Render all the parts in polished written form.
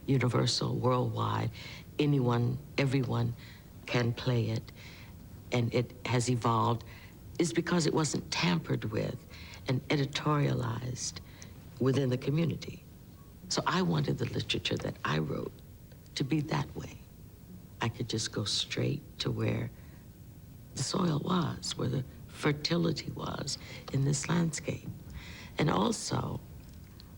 universal, worldwide. Anyone, everyone can play it, and it has evolved, is because it wasn't tampered with and editorialized within the community. So I wanted the literature that I wrote to be that way. I could just go straight to where the soil was, where the fertility was in this landscape. And also,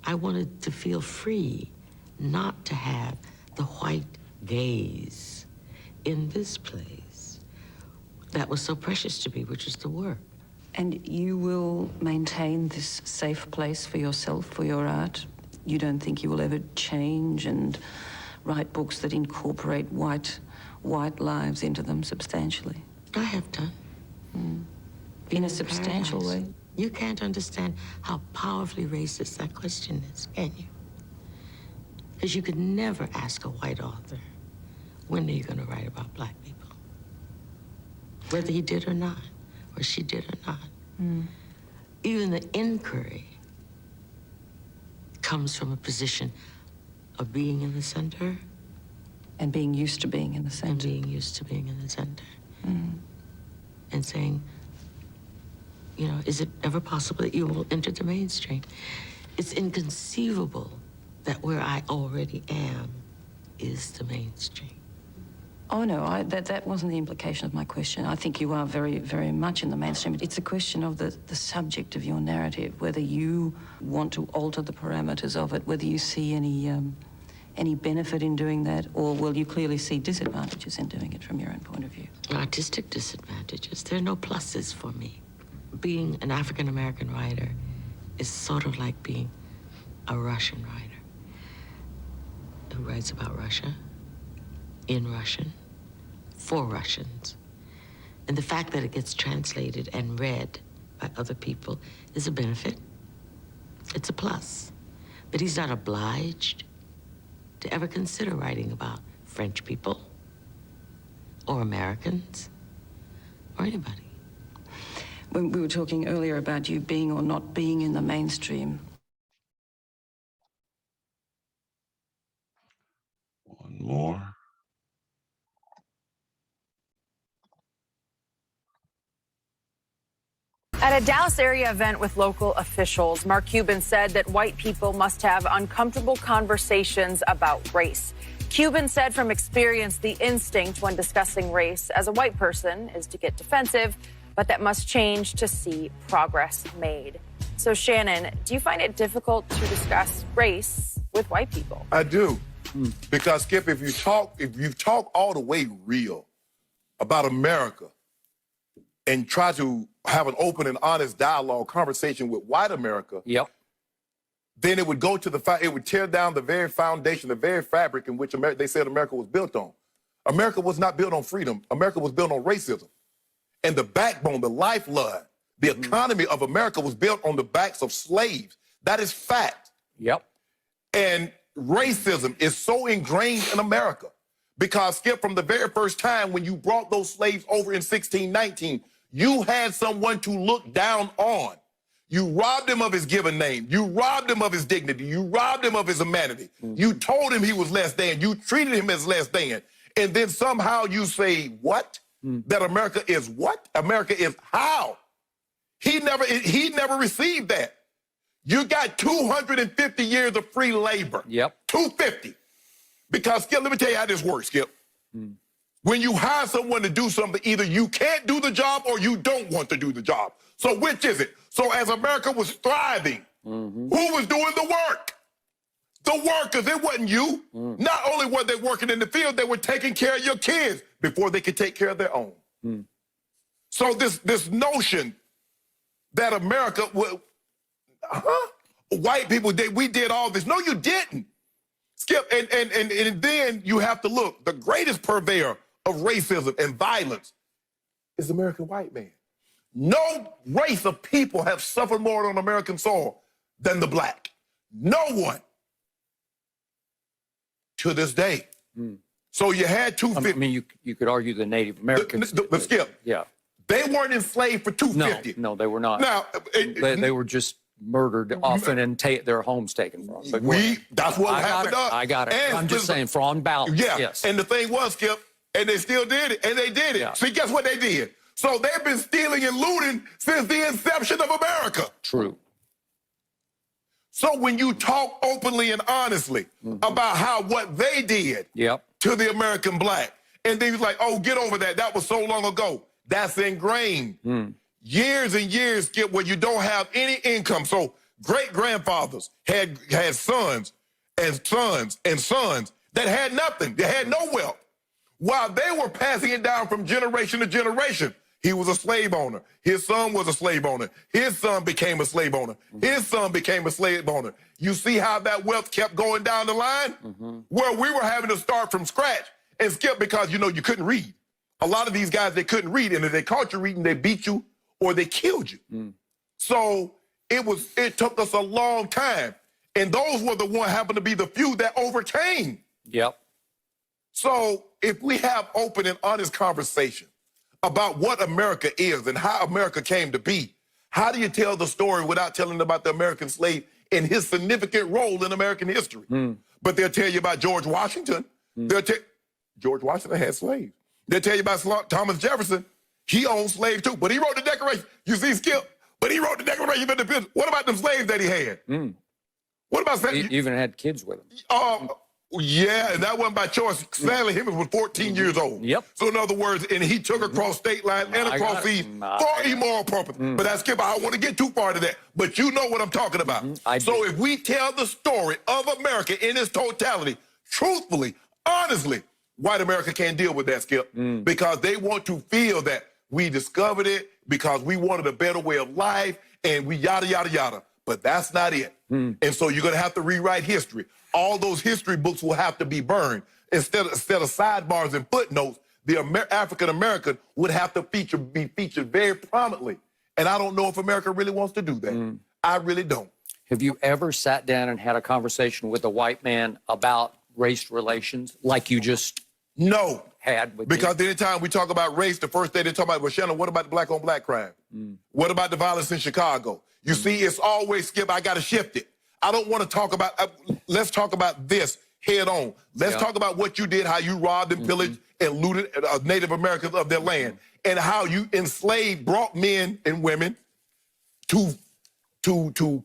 I wanted to feel free not to have the white gaze in this place that was so precious to me, which is the work. And you will maintain this safe place for yourself, for your art? You don't think you will ever change and write books that incorporate white lives into them substantially? I have done. In a substantial way? You can't understand how powerfully racist that question is, can you? Because you could never ask a white author, when are you going to write about black people? Whether he did or not, or she did or not. Even the inquiry comes from a position of being in the center. And being used to being in the center. And being used to being in the center. And saying, you know, is it ever possible that you will enter the mainstream? It's inconceivable that where I already am is the mainstream. Oh, no, that wasn't the implication of my question. I think you are very, very much in the mainstream. It's a question of the subject of your narrative, whether you want to alter the parameters of it, whether you see any benefit in doing that, or will you clearly see disadvantages in doing it from your own point of view? Artistic disadvantages. There are no pluses for me. Being an African-American writer is sort of like being a Russian writer who writes about Russia, in Russian, for Russians. And the fact that it gets translated and read by other people is a benefit. It's a plus. But he's not obliged to ever consider writing about French people or Americans or anybody. When we were talking earlier about you being or not being in the mainstream. One more. At a Dallas area event with local officials, Mark Cuban said that white people must have uncomfortable conversations about race. Cuban said from experience the instinct when discussing race as a white person is to get defensive, but that must change to see progress made. So, Shannon, do you find it difficult to discuss race with white people? I do. Because, Skip, if you talk all the way real about America and try to have an open and honest dialogue, conversation with white America, then it would go to the fact, it would tear down the very foundation, the very fabric in which they said America was built on. America was not built on freedom. America was built on racism. And the backbone, the lifeblood, the economy of America was built on the backs of slaves. That is fact. And racism is so ingrained in America because, Skip, from the very first time when you brought those slaves over in 1619, you had someone to look down on. You robbed him of his given name. You robbed him of his dignity. You robbed him of his humanity. You told him he was less than. You treated him as less than. And then somehow you say, what? That America is what? America is how? He never received that. You got 250 years of free labor. 250. Because, Skip, let me tell you how this works, Skip. When you hire someone to do something, either you can't do the job or you don't want to do the job. So which is it? So as America was thriving, who was doing the work? The workers. It wasn't you. Not only were they working in the field, they were taking care of your kids before they could take care of their own. So this notion that America, white people, we did all this. No, you didn't. Skip, and then you have to look. The greatest purveyor of racism and violence is the American white man. No race of people have suffered more on American soil than the black. No one. To this day. So you had 250. I mean, you could argue the Native Americans. But Skip, they weren't enslaved for 250. No, they were not. Now, they were just murdered often and their homes taken from them. That's what happened. I got it. And I'm just saying, for on balance, yeah. yes. And the thing was, Skip, and they still did it, and they did it. Yeah. See, guess what they did? So they've been stealing and looting since the inception of America. True. So when you talk openly and honestly about what they did to the American black, and then you're like, oh, get over that. That was so long ago. That's ingrained. Years and years, Skip, where you don't have any income. So great-grandfathers had sons and sons and sons that had nothing. They had no wealth. While they were passing it down from generation to generation, he was a slave owner. His son was a slave owner. His son became a slave owner. His son became a slave owner. You see how that wealth kept going down the line? Where we were having to start from scratch and Skip because, you couldn't read. A lot of these guys, they couldn't read. And if they caught you reading, they beat you or they killed you. So it took us a long time. And those were the one happened to be the few that overcame. Yep. So if we have open and honest conversation about what America is and how America came to be, how do you tell the story without telling about the American slave and his significant role in American history? But they'll tell you about George Washington. George Washington had slaves. They'll tell you about Thomas Jefferson. He owned slaves too, but he wrote the Declaration. You see, Skip? But he wrote the Declaration of Independence. What about them slaves that he had? What about... He even had kids with him. Yeah, and that wasn't by choice. Stanley Hemings was 14 years old. Yep. So in other words, and he took across state lines and across seas for immoral purpose. But that's Skip. I don't want to get too far to that. But you know what I'm talking about. So if we tell the story of America in its totality, truthfully, honestly, white America can't deal with that, Skip, because they want to feel that we discovered it because we wanted a better way of life and we yada, yada, yada. But that's not it. And so you're going to have to rewrite history. All those history books will have to be burned. Instead of sidebars and footnotes, the African-American would have to be featured very prominently. And I don't know if America really wants to do that. I really don't. Have you ever sat down and had a conversation with a white man about race relations like you just had with because anytime we talk about race, the first thing they talk about, well, Shannon, what about the black-on-black crime? What about the violence in Chicago? You see, it's always, Skip, I got to shift it. I don't want to talk about, let's talk about this head on. Let's talk about what you did, how you robbed and pillaged and looted Native Americans of their land, and how you enslaved, brought men and women to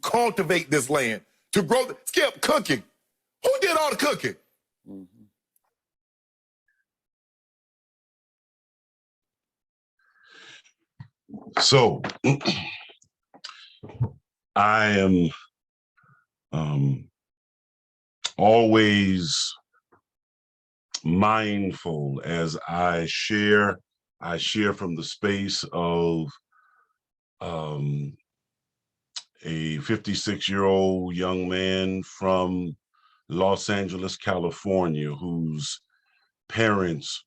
cultivate this land, to grow. Skip, cooking. Who did all the cooking? So, I am always mindful as I share from the space of a 56-year-old young man from Los Angeles, California, whose parents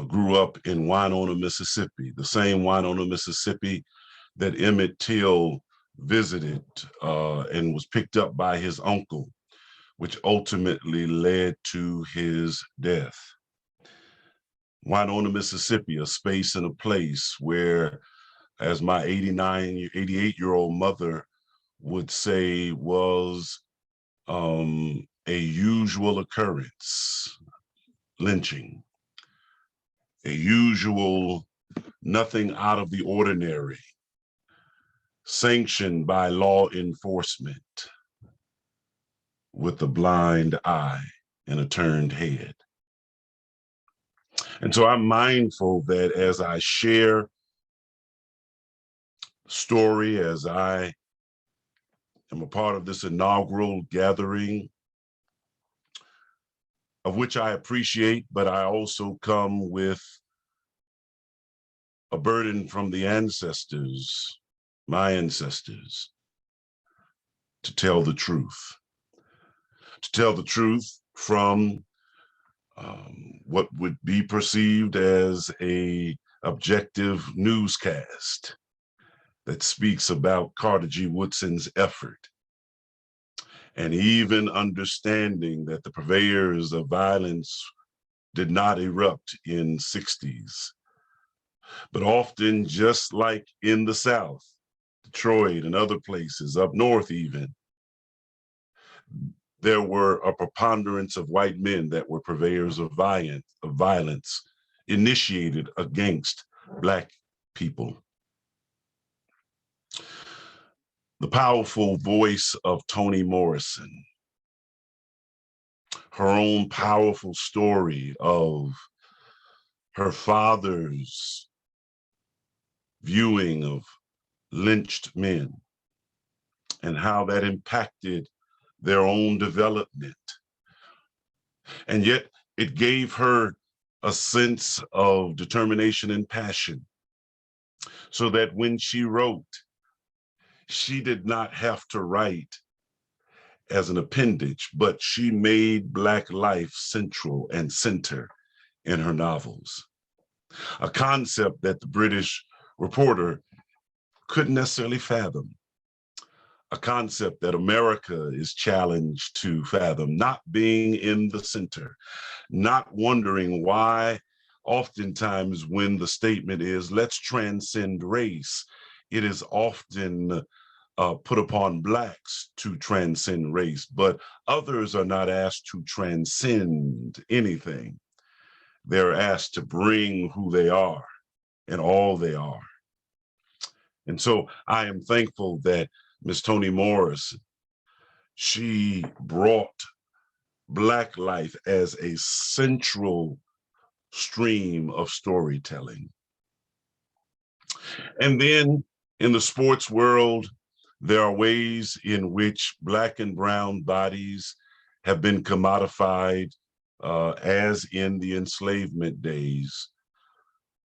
grew up in Winona, Mississippi, the same Winona, Mississippi that Emmett Till visited and was picked up by his uncle, which ultimately led to his death. Winona, Mississippi, a space and a place where, as my 88-year-old mother would say, was a usual occurrence, lynching, a usual, nothing out of the ordinary, sanctioned by law enforcement, with a blind eye and a turned head. And so I'm mindful that as I share story, as I am a part of this inaugural gathering, of which I appreciate, but I also come with a burden from the ancestors, my ancestors, to tell the truth. To tell the truth from what would be perceived as a objective newscast that speaks about Carter G. Woodson's effort, and even understanding that the purveyors of violence did not erupt in 60s, but often, just like in the South, Detroit and other places, up north even, there were a preponderance of white men that were purveyors of violence initiated against Black people. The powerful voice of Toni Morrison, her own powerful story of her father's viewing of lynched men and how that impacted their own development. And yet it gave her a sense of determination and passion, so that when she wrote, she did not have to write as an appendage, but she made Black life central and center in her novels. A concept that the British reporter couldn't necessarily fathom. A concept that America is challenged to fathom, not being in the center, not wondering why oftentimes when the statement is, let's transcend race, it is often put upon Blacks to transcend race, but others are not asked to transcend anything. They're asked to bring who they are and all they are. And so I am thankful that Ms. Toni Morrison, she brought Black life as a central stream of storytelling. And then in the sports world, there are ways in which Black and brown bodies have been commodified, as in the enslavement days,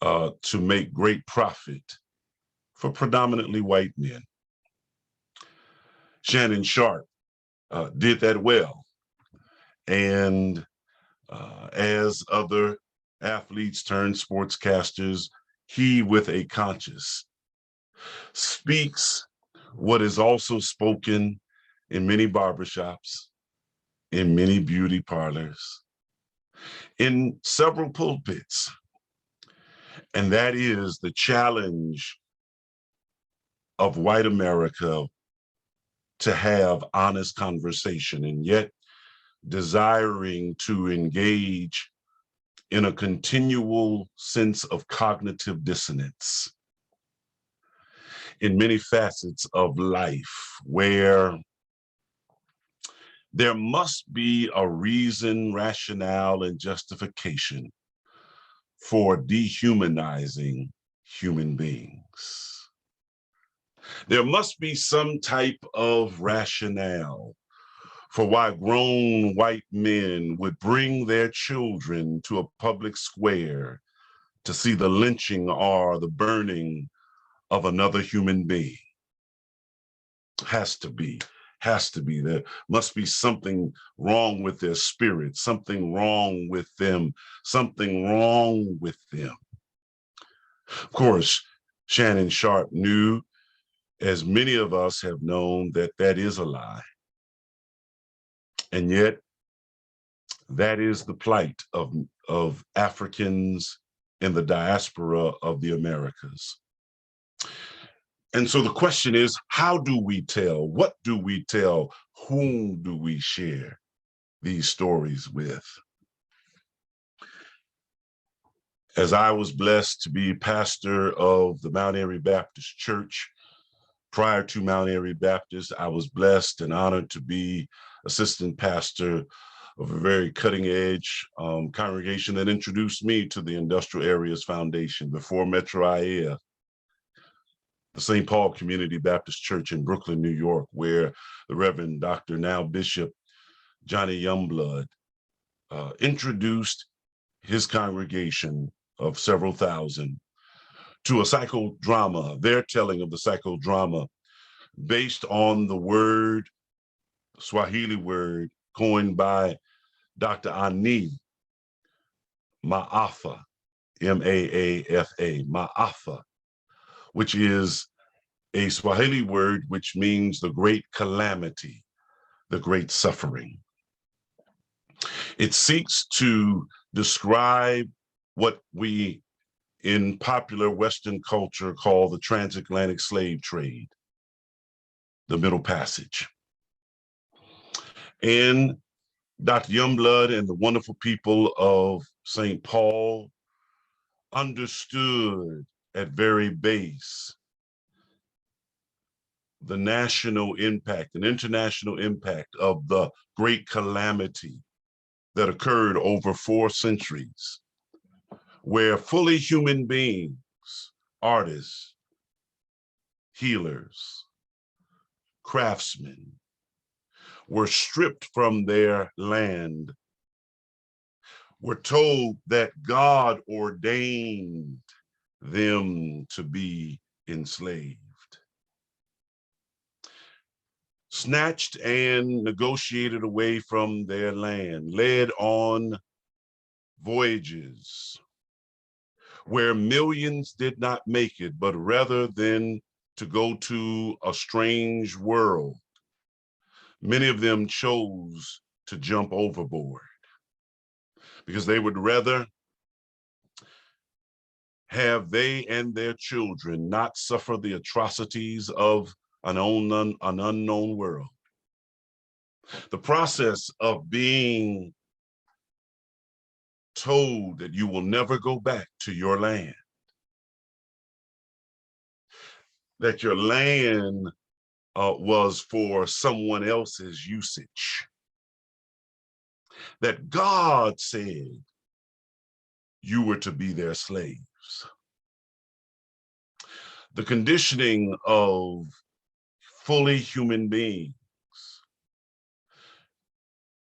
to make great profit for predominantly white men. Shannon Sharpe did that well. And as other athletes turned sportscasters, he, with a conscience, speaks what is also spoken in many barbershops, in many beauty parlors, in several pulpits. And that is the challenge of white America to have honest conversation, and yet desiring to engage in a continual sense of cognitive dissonance in many facets of life, where there must be a reason, rationale, and justification for dehumanizing human beings. There must be some type of rationale for why grown white men would bring their children to a public square to see the lynching or the burning of another human being. Has to be. There must be something wrong with their spirit, something wrong with them, something wrong with them. Of course, Shannon Sharpe knew, as many of us have known, that that is a lie. And yet, that is the plight of Africans in the diaspora of the Americas. And so the question is, how do we tell? What do we tell? Whom do we share these stories with? As I was blessed to be pastor of the Mount Airy Baptist Church, prior to Mount Airy Baptist, I was blessed and honored to be assistant pastor of a very cutting edge congregation that introduced me to the Industrial Areas Foundation before Metro IAF, the St. Paul Community Baptist Church in Brooklyn, New York, where the Reverend Dr. now Bishop Johnny Youngblood introduced his congregation of several thousand to a psychodrama, their telling of the psychodrama based on the word, Swahili word coined by Dr. Ani Maafa, M-A-A-F-A, Maafa, which is a Swahili word which means the great calamity, the great suffering. It seeks to describe what we in popular Western culture call the transatlantic slave trade, the Middle Passage. And Dr. Youngblood and the wonderful people of St. Paul understood at very base the national impact and international impact of the great calamity that occurred over 4 centuries, where fully human beings, artists, healers, craftsmen, were stripped from their land. We're told that God ordained them to be enslaved, snatched and negotiated away from their land, led on voyages where millions did not make it, but rather than to go to a strange world, many of them chose to jump overboard because they would rather have they and their children not suffer the atrocities of an unknown world. The process of being told that you will never go back to your land, that your land was for someone else's usage, that God said you were to be their slaves. The conditioning of fully human beings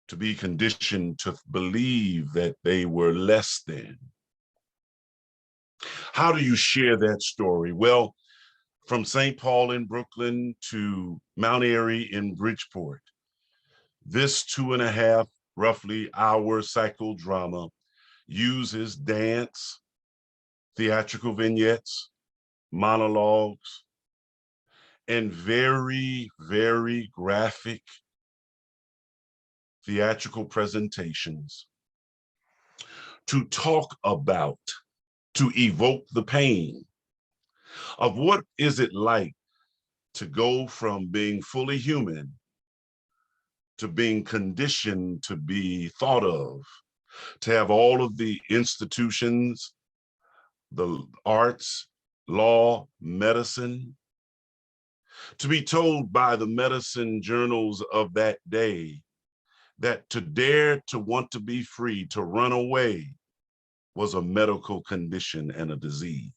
to be conditioned to believe that they were less than. How do you share that story? Well, from St. Paul in Brooklyn to Mount Airy in Bridgeport, this 2.5 roughly hour psychodrama uses dance, theatrical vignettes, monologues, and very, very graphic theatrical presentations to talk about, to evoke the pain of what is it like to go from being fully human to being conditioned to be thought of, to have all of the institutions, the arts, law, medicine, to be told by the medicine journals of that day that to dare to want to be free, to run away, was a medical condition and a disease.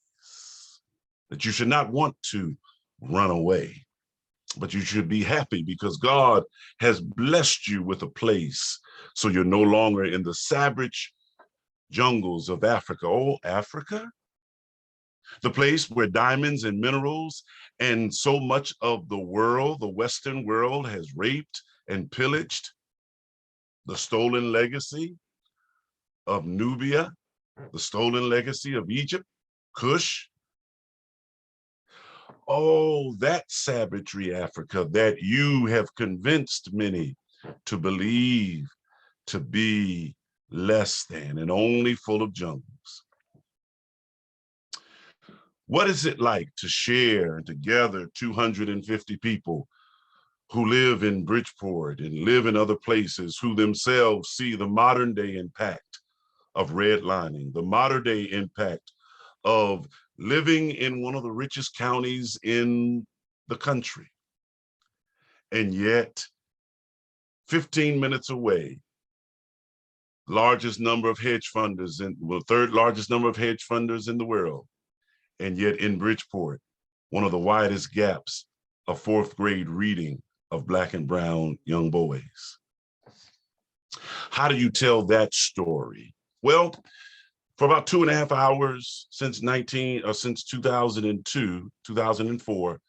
That you should not want to run away, but you should be happy because God has blessed you with a place so you're no longer in the savage jungles of Africa. Oh, Africa? The place where diamonds and minerals and so much of the world, the Western world, has raped and pillaged. The stolen legacy of Nubia, the stolen legacy of Egypt, Kush. Oh, that savagery, Africa, that you have convinced many to believe to be less than and only full of jungles. What is it like to share and to gather 250 people who live in Bridgeport and live in other places, who themselves see the modern day impact of redlining, the modern day impact of living in one of the richest counties in the country, and yet 15 minutes away, largest number of hedge funders, third largest number of hedge funders in the world, and yet in Bridgeport, one of the widest gaps of 4th grade reading of Black and brown young boys. How do you tell that story? Well, for about 2.5 hours since 2002, 2004,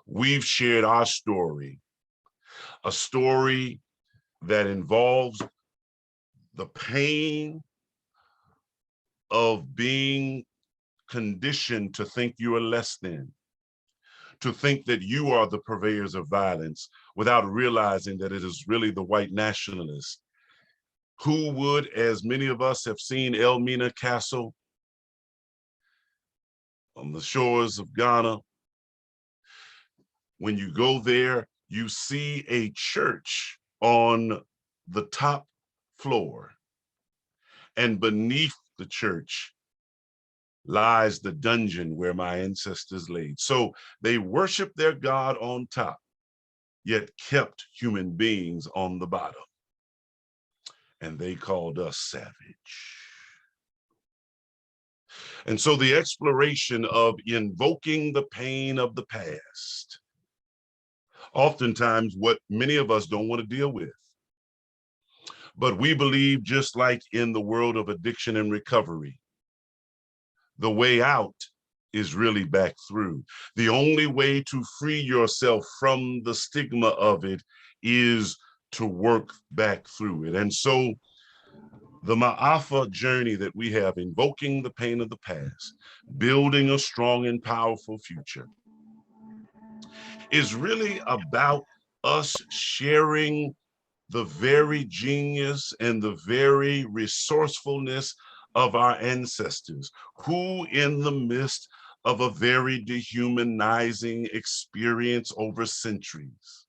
we've shared our story, a story that involves the pain of being conditioned to think you are less than, to think that you are the purveyors of violence without realizing that it is really the white nationalists who would, as many of us have seen Elmina Castle on the shores of Ghana, When you go there, you see a church on the top floor, and beneath the church lies the dungeon where my ancestors laid. So they worshiped their God on top, yet kept human beings on the bottom. And they called us savage. And so the exploration of invoking the pain of the past, oftentimes what many of us don't want to deal with. But we believe, just like in the world of addiction and recovery, the way out is really back through. The only way to free yourself from the stigma of it is to work back through it. And so the Ma'afa journey that we have, invoking the pain of the past, building a strong and powerful future, is really about us sharing the very genius and the very resourcefulness of our ancestors, who in the midst of a very dehumanizing experience over centuries,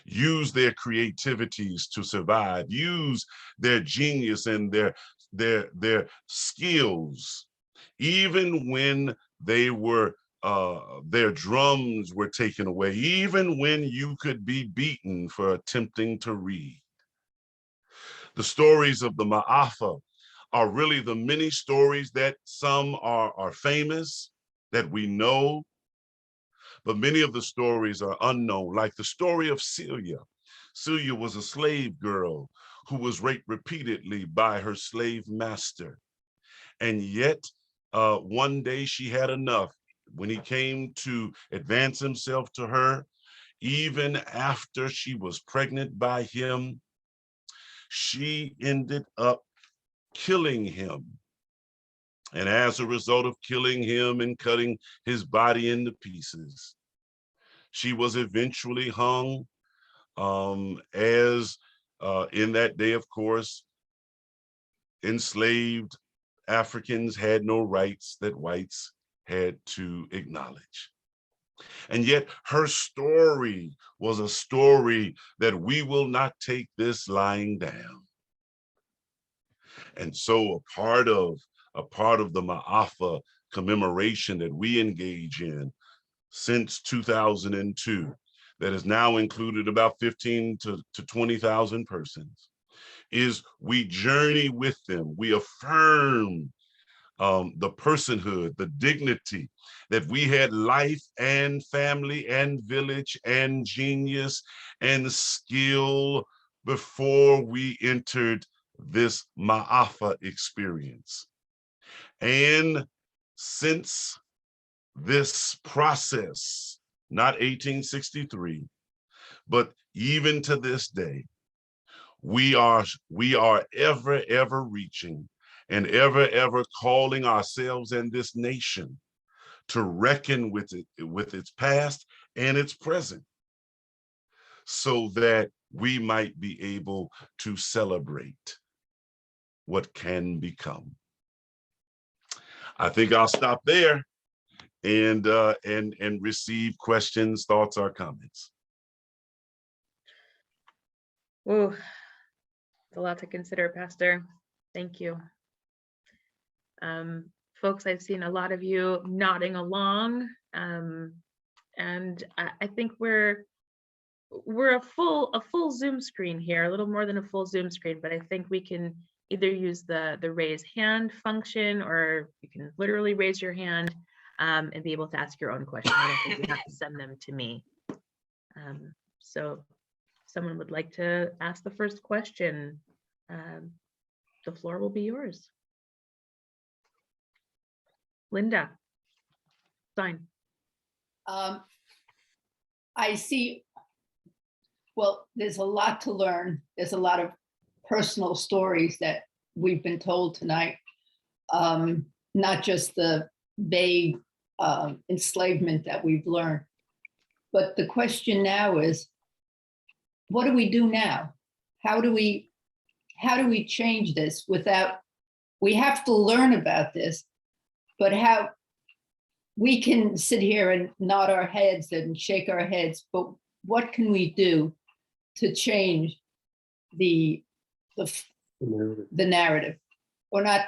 use their creativities to survive, use their genius and their skills, even when they were their drums were taken away, even when you could be beaten for attempting to read. The stories of the Ma'afa are really the many stories that some are famous, that we know, but many of the stories are unknown, like the story of Celia. Celia was a slave girl who was raped repeatedly by her slave master. And yet, one day she had enough. When he came to advance himself to her, even after she was pregnant by him, she ended up killing him. And as a result of killing him and cutting his body into pieces, she was eventually hung, as in that day, of course, enslaved Africans had no rights that whites had to acknowledge. And yet her story was a story that we will not take this lying down. And so a part of the Ma'afa commemoration that we engage in since 2002, that has now included about 15 to 20,000 persons, is we journey with them. We affirm the personhood, the dignity, that we had life and family and village and genius and skill before we entered this Ma'afa experience. And since this process, not 1863, but even to this day, we are ever reaching and ever calling ourselves and this nation to reckon with it, with its past and its present, so that we might be able to celebrate what can become. I think I'll stop there and receive questions, thoughts, or comments. Ooh, it's a lot to consider, Pastor. Thank you. Folks, I've seen a lot of you nodding along, and I think we're a full Zoom screen here, a little more than a full Zoom screen, but I think we can either use the raise hand function, or you can literally raise your hand and be able to ask your own question. I don't think you have to send them to me. So someone would like to ask the first question, the floor will be yours. Linda, fine. I see, well, there's a lot to learn. There's a lot of personal stories that we've been told tonight, not just the vague enslavement that we've learned. But the question now is, what do we do now? How do we change this without, we have to learn about this, but we can sit here and nod our heads and shake our heads, but what can we do to change the narrative, or not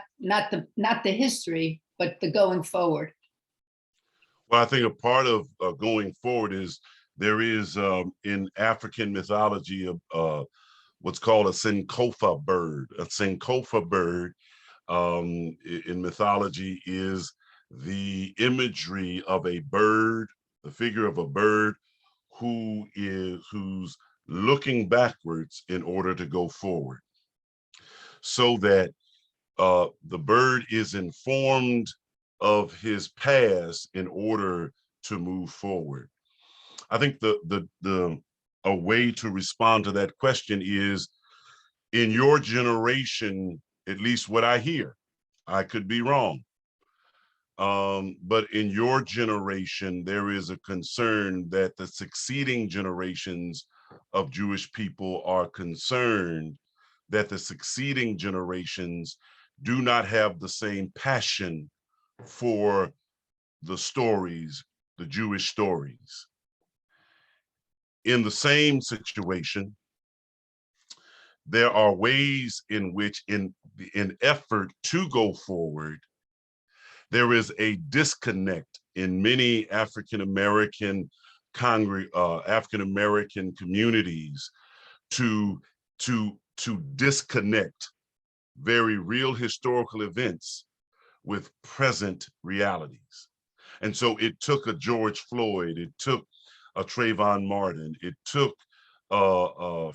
the history, but the going forward? Well, I think a part of going forward is there is in African mythology what's called a Sankofa bird. A Sankofa bird in mythology is the imagery of a bird, the figure of a bird who's looking backwards in order to go forward, so that the bird is informed of his past in order to move forward. I think a way to respond to that question is, in your generation, at least what I hear, I could be wrong, but in your generation, there is a concern that the succeeding generations of Jewish people are concerned that the succeeding generations do not have the same passion for the stories, the Jewish stories. In the same situation, there are ways in which in effort to go forward, there is a disconnect in many African-American African-American communities to disconnect very real historical events with present realities. And so it took a George Floyd, it took a Trayvon Martin, it took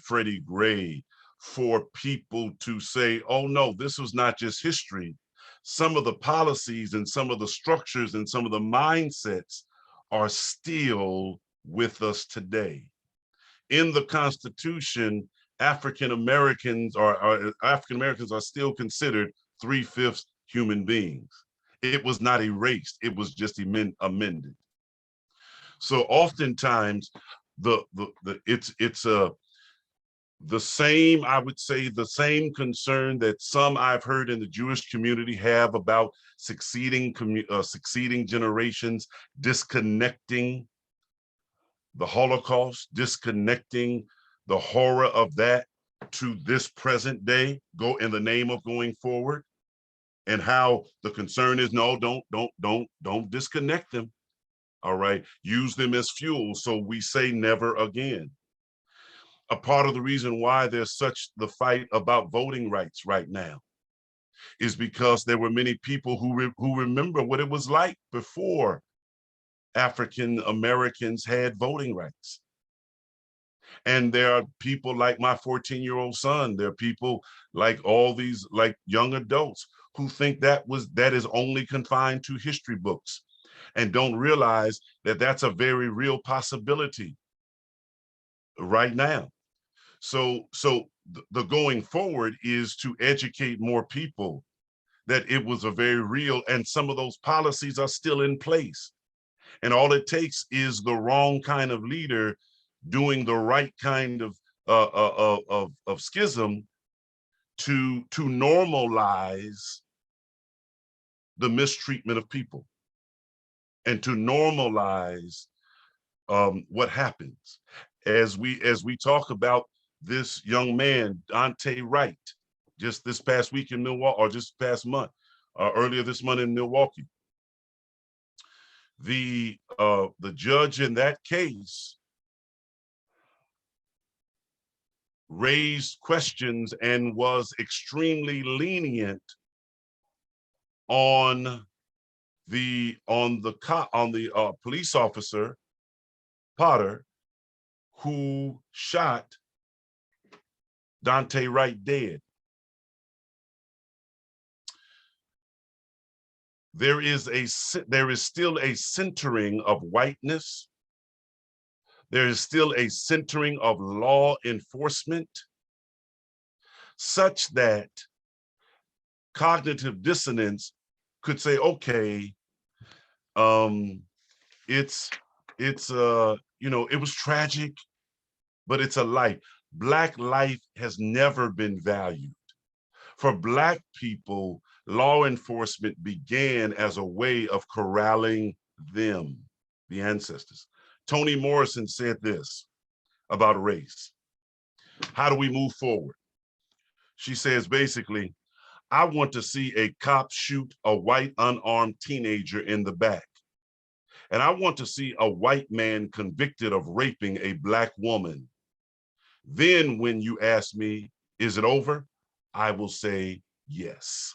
Freddie Gray for people to say, oh no, this was not just history. Some of the policies and some of the structures and some of the mindsets are still with us today. In the Constitution, African Americans are still considered 3/5 human beings. It was not erased, it was just amended. So oftentimes it's the same, I would say, the same concern that some I've heard in the Jewish community have about succeeding generations disconnecting the Holocaust, disconnecting the horror of that to this present day, go in the name of going forward, and how the concern is, no, don't disconnect them. All right, use them as fuel. So we say never again. A part of the reason why there's such the fight about voting rights right now is because there were many people who remember what it was like before African Americans had voting rights. And there are people like my 14-year-old son, there are people like all these like young adults who think that is only confined to history books and don't realize that that's a very real possibility right now. So the going forward is to educate more people that it was a very real, and some of those policies are still in place. And all it takes is the wrong kind of leader doing the right kind of schism to normalize the mistreatment of people and to normalize what happens. As we talk about this young man, Daunte Wright, just this past week in Milwaukee, or just past month, earlier this month in Milwaukee. The judge in that case raised questions and was extremely lenient on the police officer Potter, who shot Daunte Wright dead. There is still a centering of whiteness. There is still a centering of law enforcement, such that cognitive dissonance could say, okay, it was tragic, but it's a life. Black life has never been valued. For Black people, law enforcement began as a way of corralling them, the ancestors. Toni Morrison said this about race. How do we move forward? She says, basically, I want to see a cop shoot a white unarmed teenager in the back. And I want to see a white man convicted of raping a Black woman. Then when you ask me, is it over? I will say yes.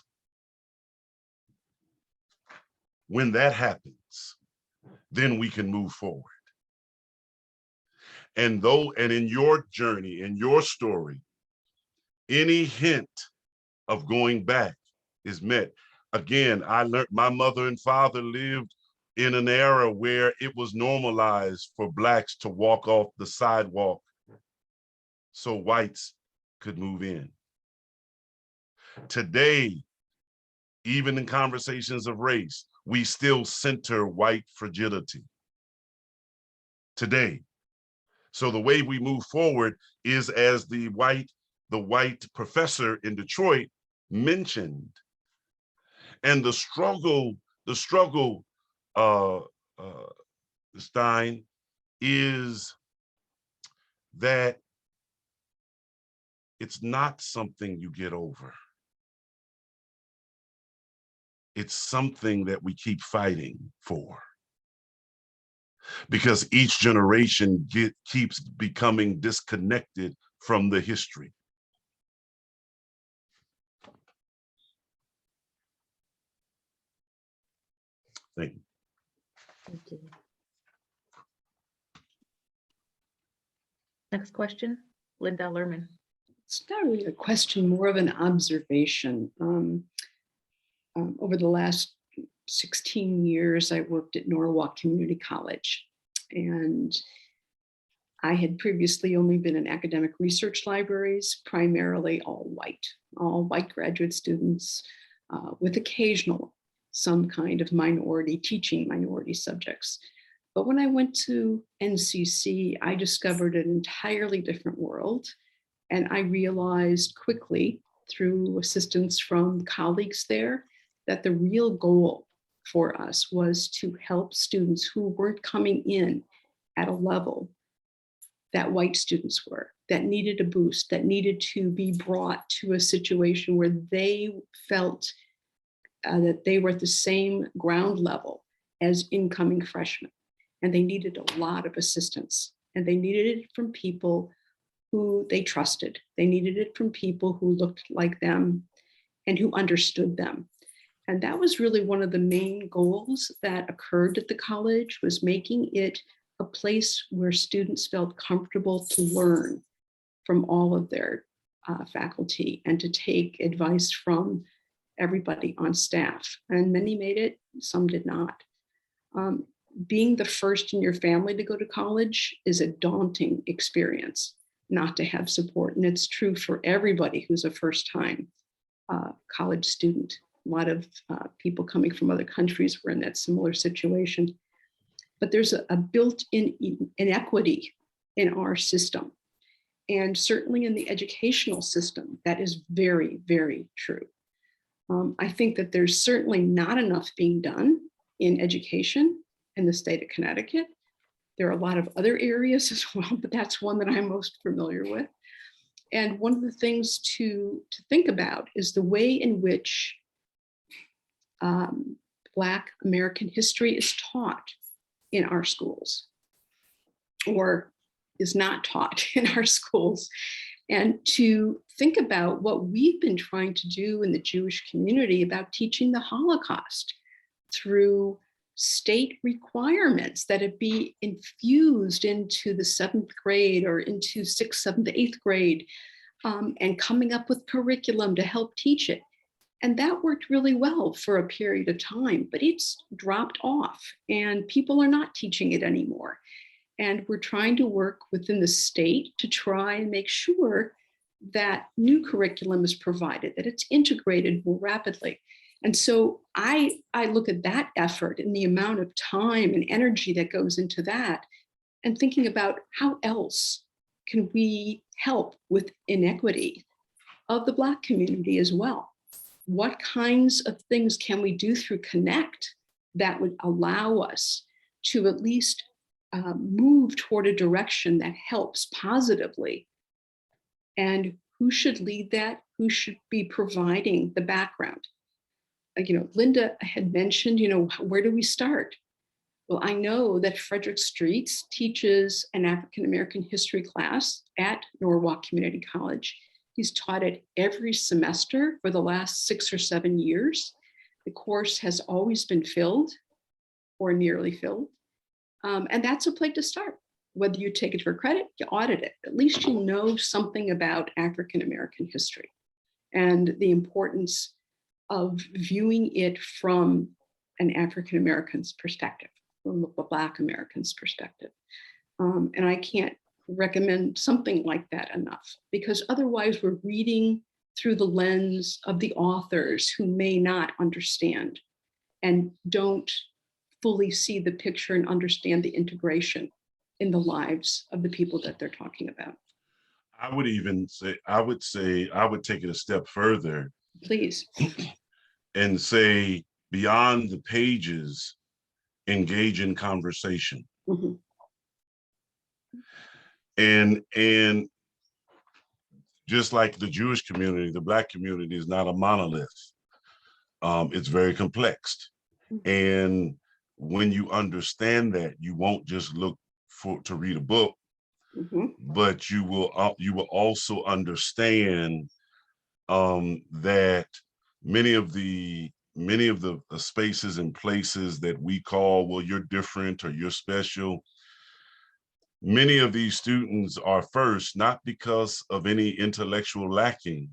When that happens, then we can move forward. And in your journey, in your story, any hint of going back is met. Again, I learned my mother and father lived in an era where it was normalized for Blacks to walk off the sidewalk so whites could move in. Today, even in conversations of race, we still center white fragility. Today. So the way we move forward is as the white professor in Detroit mentioned. And the struggle, Stein, is that it's not something you get over. It's something that we keep fighting for. Because each generation keeps becoming disconnected from the history. Thank you. Thank you. Next question, Linda Lerman. It's not really a question, more of an observation. Over the last 16 years, I worked at Norwalk Community College, and I had previously only been in academic research libraries, primarily all white graduate students, with occasional some kind of teaching minority subjects. But when I went to NCC, I discovered an entirely different world. And I realized quickly through assistance from colleagues there that the real goal for us was to help students who weren't coming in at a level that white students were, that needed a boost, that needed to be brought to a situation where they felt that they were at the same ground level as incoming freshmen. And they needed a lot of assistance. And they needed it from people who they trusted. They needed it from people who looked like them and who understood them. And that was really one of the main goals that occurred at the college, was making it a place where students felt comfortable to learn from all of their faculty and to take advice from everybody on staff. And many made it, some did not. Being the first in your family to go to college is a daunting experience, not to have support. And it's true for everybody who's a first-time college student. A lot of people coming from other countries were in that similar situation. But there's a built-in inequity in our system. And certainly in the educational system, that is very, very true. I think that there's certainly not enough being done in education in the state of Connecticut. There are a lot of other areas as well, but that's one that I'm most familiar with. And one of the things to think about is the way in which Black American history is taught in our schools, or is not taught in our schools, and to think about what we've been trying to do in the Jewish community about teaching the Holocaust through state requirements that it be infused into the 7th grade or into 6th, 7th, 8th grade, and coming up with curriculum to help teach it. And that worked really well for a period of time, but it's dropped off and people are not teaching it anymore. And we're trying to work within the state to try and make sure that new curriculum is provided, that it's integrated more rapidly. And so I look at that effort and the amount of time and energy that goes into that and thinking about how else can we help with inequity of the Black community as well. What kinds of things can we do through Connect that would allow us to at least move toward a direction that helps positively. And who should lead that? Who should be providing the background? Linda had mentioned, where do we start? Well, I know that Frederick Streets teaches an African-American history class at Norwalk Community College. He's taught it every semester for the last 6 or 7 years. The course has always been filled or nearly filled. And that's a place to start. Whether you take it for credit, you audit it. At least you know something about African-American history and the importance of viewing it from an African-American's perspective, from a Black American's perspective. And I can't recommend something like that enough, because otherwise we're reading through the lens of the authors who may not understand and don't fully see the picture and understand the integration in the lives of the people that they're talking about. I would take it a step further. Please. And say, beyond the pages, engage in conversation. Mm-hmm. And just like the Jewish community, the Black community is not a monolith. It's very complex. Mm-hmm. And when you understand that, you won't just look to read a book, mm-hmm. but you will also understand that many of the spaces and places that we call, well, you're different or you're special, many of these students are first, not because of any intellectual lacking,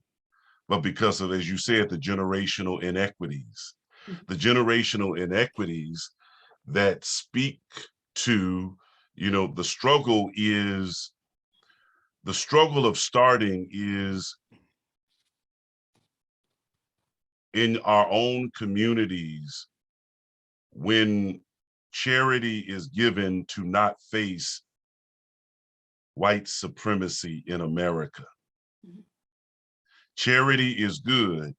but because of, as you said, the generational inequities. Mm-hmm. The generational inequities that speak to, the struggle of starting is in our own communities when charity is given to not face white supremacy in America. Mm-hmm. Charity is good,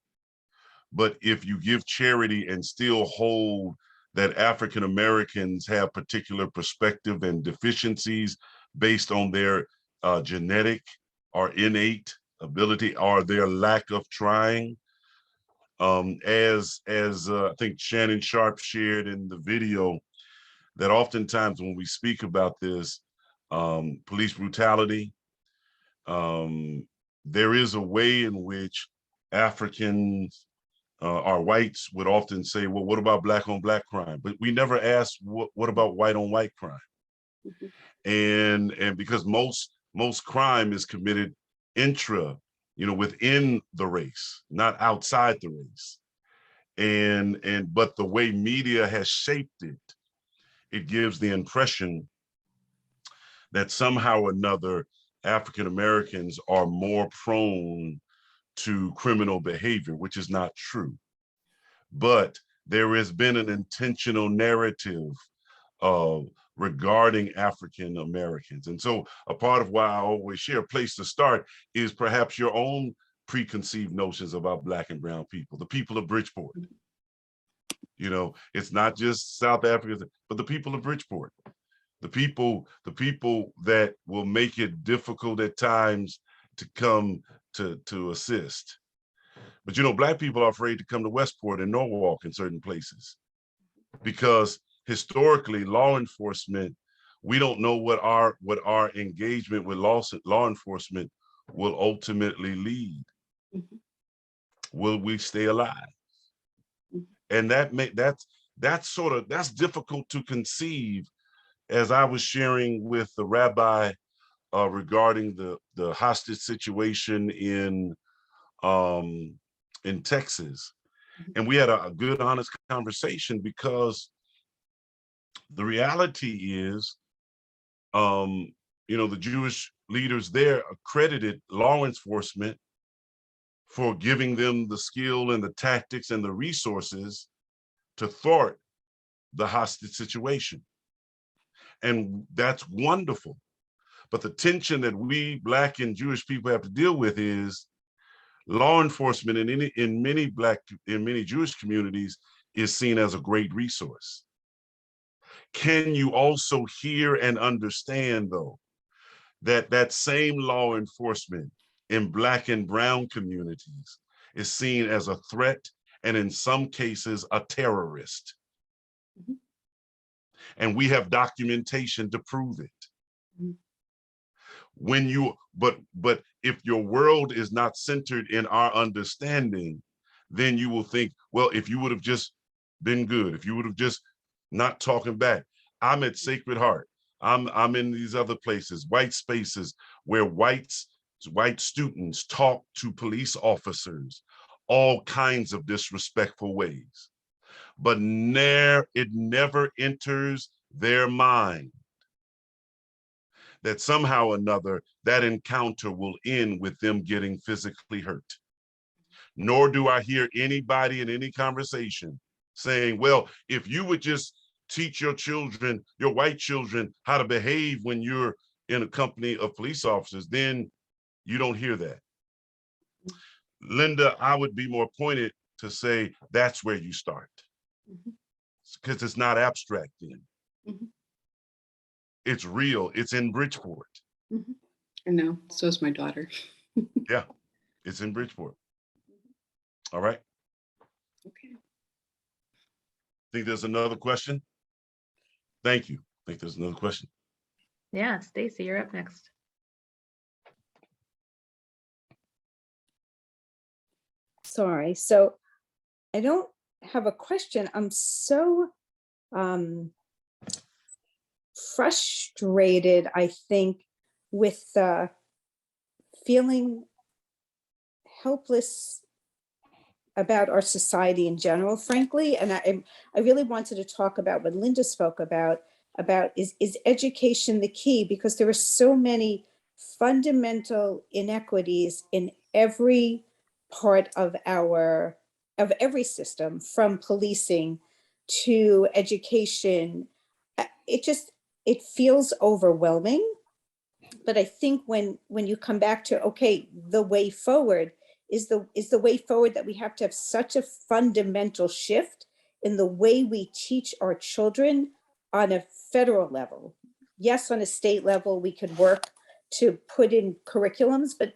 but if you give charity and still hold that African Americans have particular perspective and deficiencies based on their genetic or innate ability or their lack of trying, as I think Shannon Sharp shared in the video, that oftentimes when we speak about this, police brutality, there is a way in which Africans or whites would often say, well, what about Black on Black crime? But we never ask, what about white on white crime? Mm-hmm. And because most crime is committed within the race, not outside the race. But the way media has shaped it, it gives the impression that somehow or another African Americans are more prone to criminal behavior, which is not true. But there has been an intentional narrative regarding African Americans. And so a part of why I always share, a place to start is perhaps your own preconceived notions about Black and brown people, the people of Bridgeport. It's not just South Africa, but the people of Bridgeport, the people that will make it difficult at times to come to assist. But Black people are afraid to come to Westport and Norwalk in certain places because historically law enforcement, we don't know what our engagement with law enforcement will ultimately lead. Mm-hmm. Will we stay alive? Mm-hmm. And that's difficult to conceive. As I was sharing with the rabbi regarding the hostage situation in Texas, and we had a good, honest conversation because the reality is, the Jewish leaders there accredited law enforcement for giving them the skill and the tactics and the resources to thwart the hostage situation. And that's wonderful. But the tension that we Black and Jewish people have to deal with is law enforcement in many Jewish communities is seen as a great resource. Can you also hear and understand, though, that that same law enforcement in Black and brown communities is seen as a threat and in some cases a terrorist? Mhm. And we have documentation to prove it. Mhm. When you, but if your world is not centered in our understanding, then you will think, well, if you would have just been good, if you would have just not talking back. I'm at Sacred Heart. I'm in these other places, white spaces where white students talk to police officers all kinds of disrespectful ways, but it never enters their mind that somehow or another that encounter will end with them getting physically hurt. Nor do I hear anybody in any conversation saying, well, if you would just teach your children, your white children, how to behave when you're in a company of police officers, then you don't hear that. Linda, I would be more pointed to say that's where you start, because it's not abstract then. Mhm. It's real, it's in Bridgeport. I know, so is my daughter. Yeah, it's in Bridgeport. All right. Okay. Think there's another question? Thank you. Think there's another question. Yeah, Stacy, you're up next. Sorry. So I don't have a question. I'm so frustrated, I think, with feeling helpless about our society in general, frankly. And I really wanted to talk about what Linda spoke about is education the key? Because there are so many fundamental inequities in every part of every system, from policing to education. It feels overwhelming. But I think when you come back to, okay, the way forward is the way forward that we have to have such a fundamental shift in the way we teach our children on a federal level. Yes, on a state level, we could work to put in curriculums, but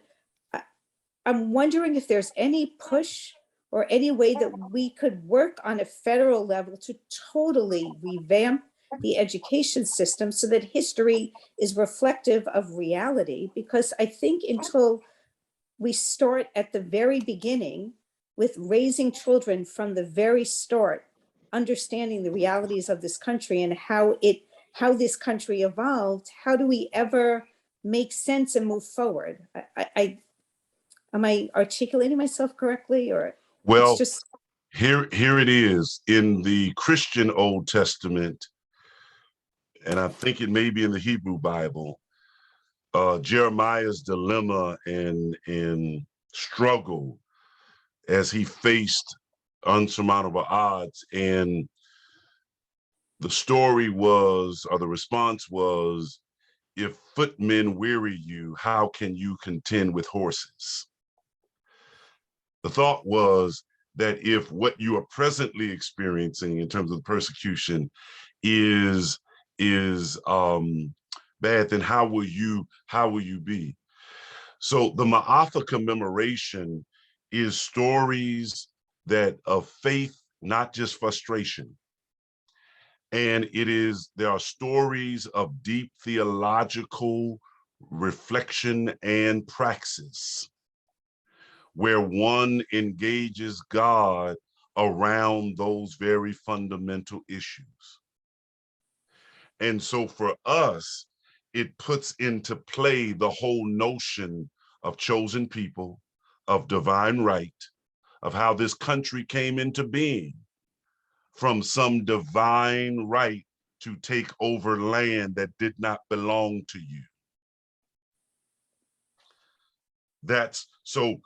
I'm wondering if there's any push or any way that we could work on a federal level to totally revamp the education system so that history is reflective of reality. Because I think until we start at the very beginning with raising children from the very start, understanding the realities of this country and how this country evolved, how do we ever make sense and move forward? Am I articulating myself correctly, or Well, it's just here it is in the Christian Old Testament, and I think it may be in the Hebrew Bible, Jeremiah's dilemma and struggle as he faced unsurmountable odds. And the story was, or the response was, if footmen weary you, how can you contend with horses? The thought was that if what you are presently experiencing in terms of the persecution is bad, then how will you be? So the Ma'afa commemoration is stories that of faith, not just frustration. And there are stories of deep theological reflection and praxis, where one engages God around those very fundamental issues. And so for us, it puts into play the whole notion of chosen people, of divine right, of how this country came into being from some divine right to take over land that did not belong to you. That's so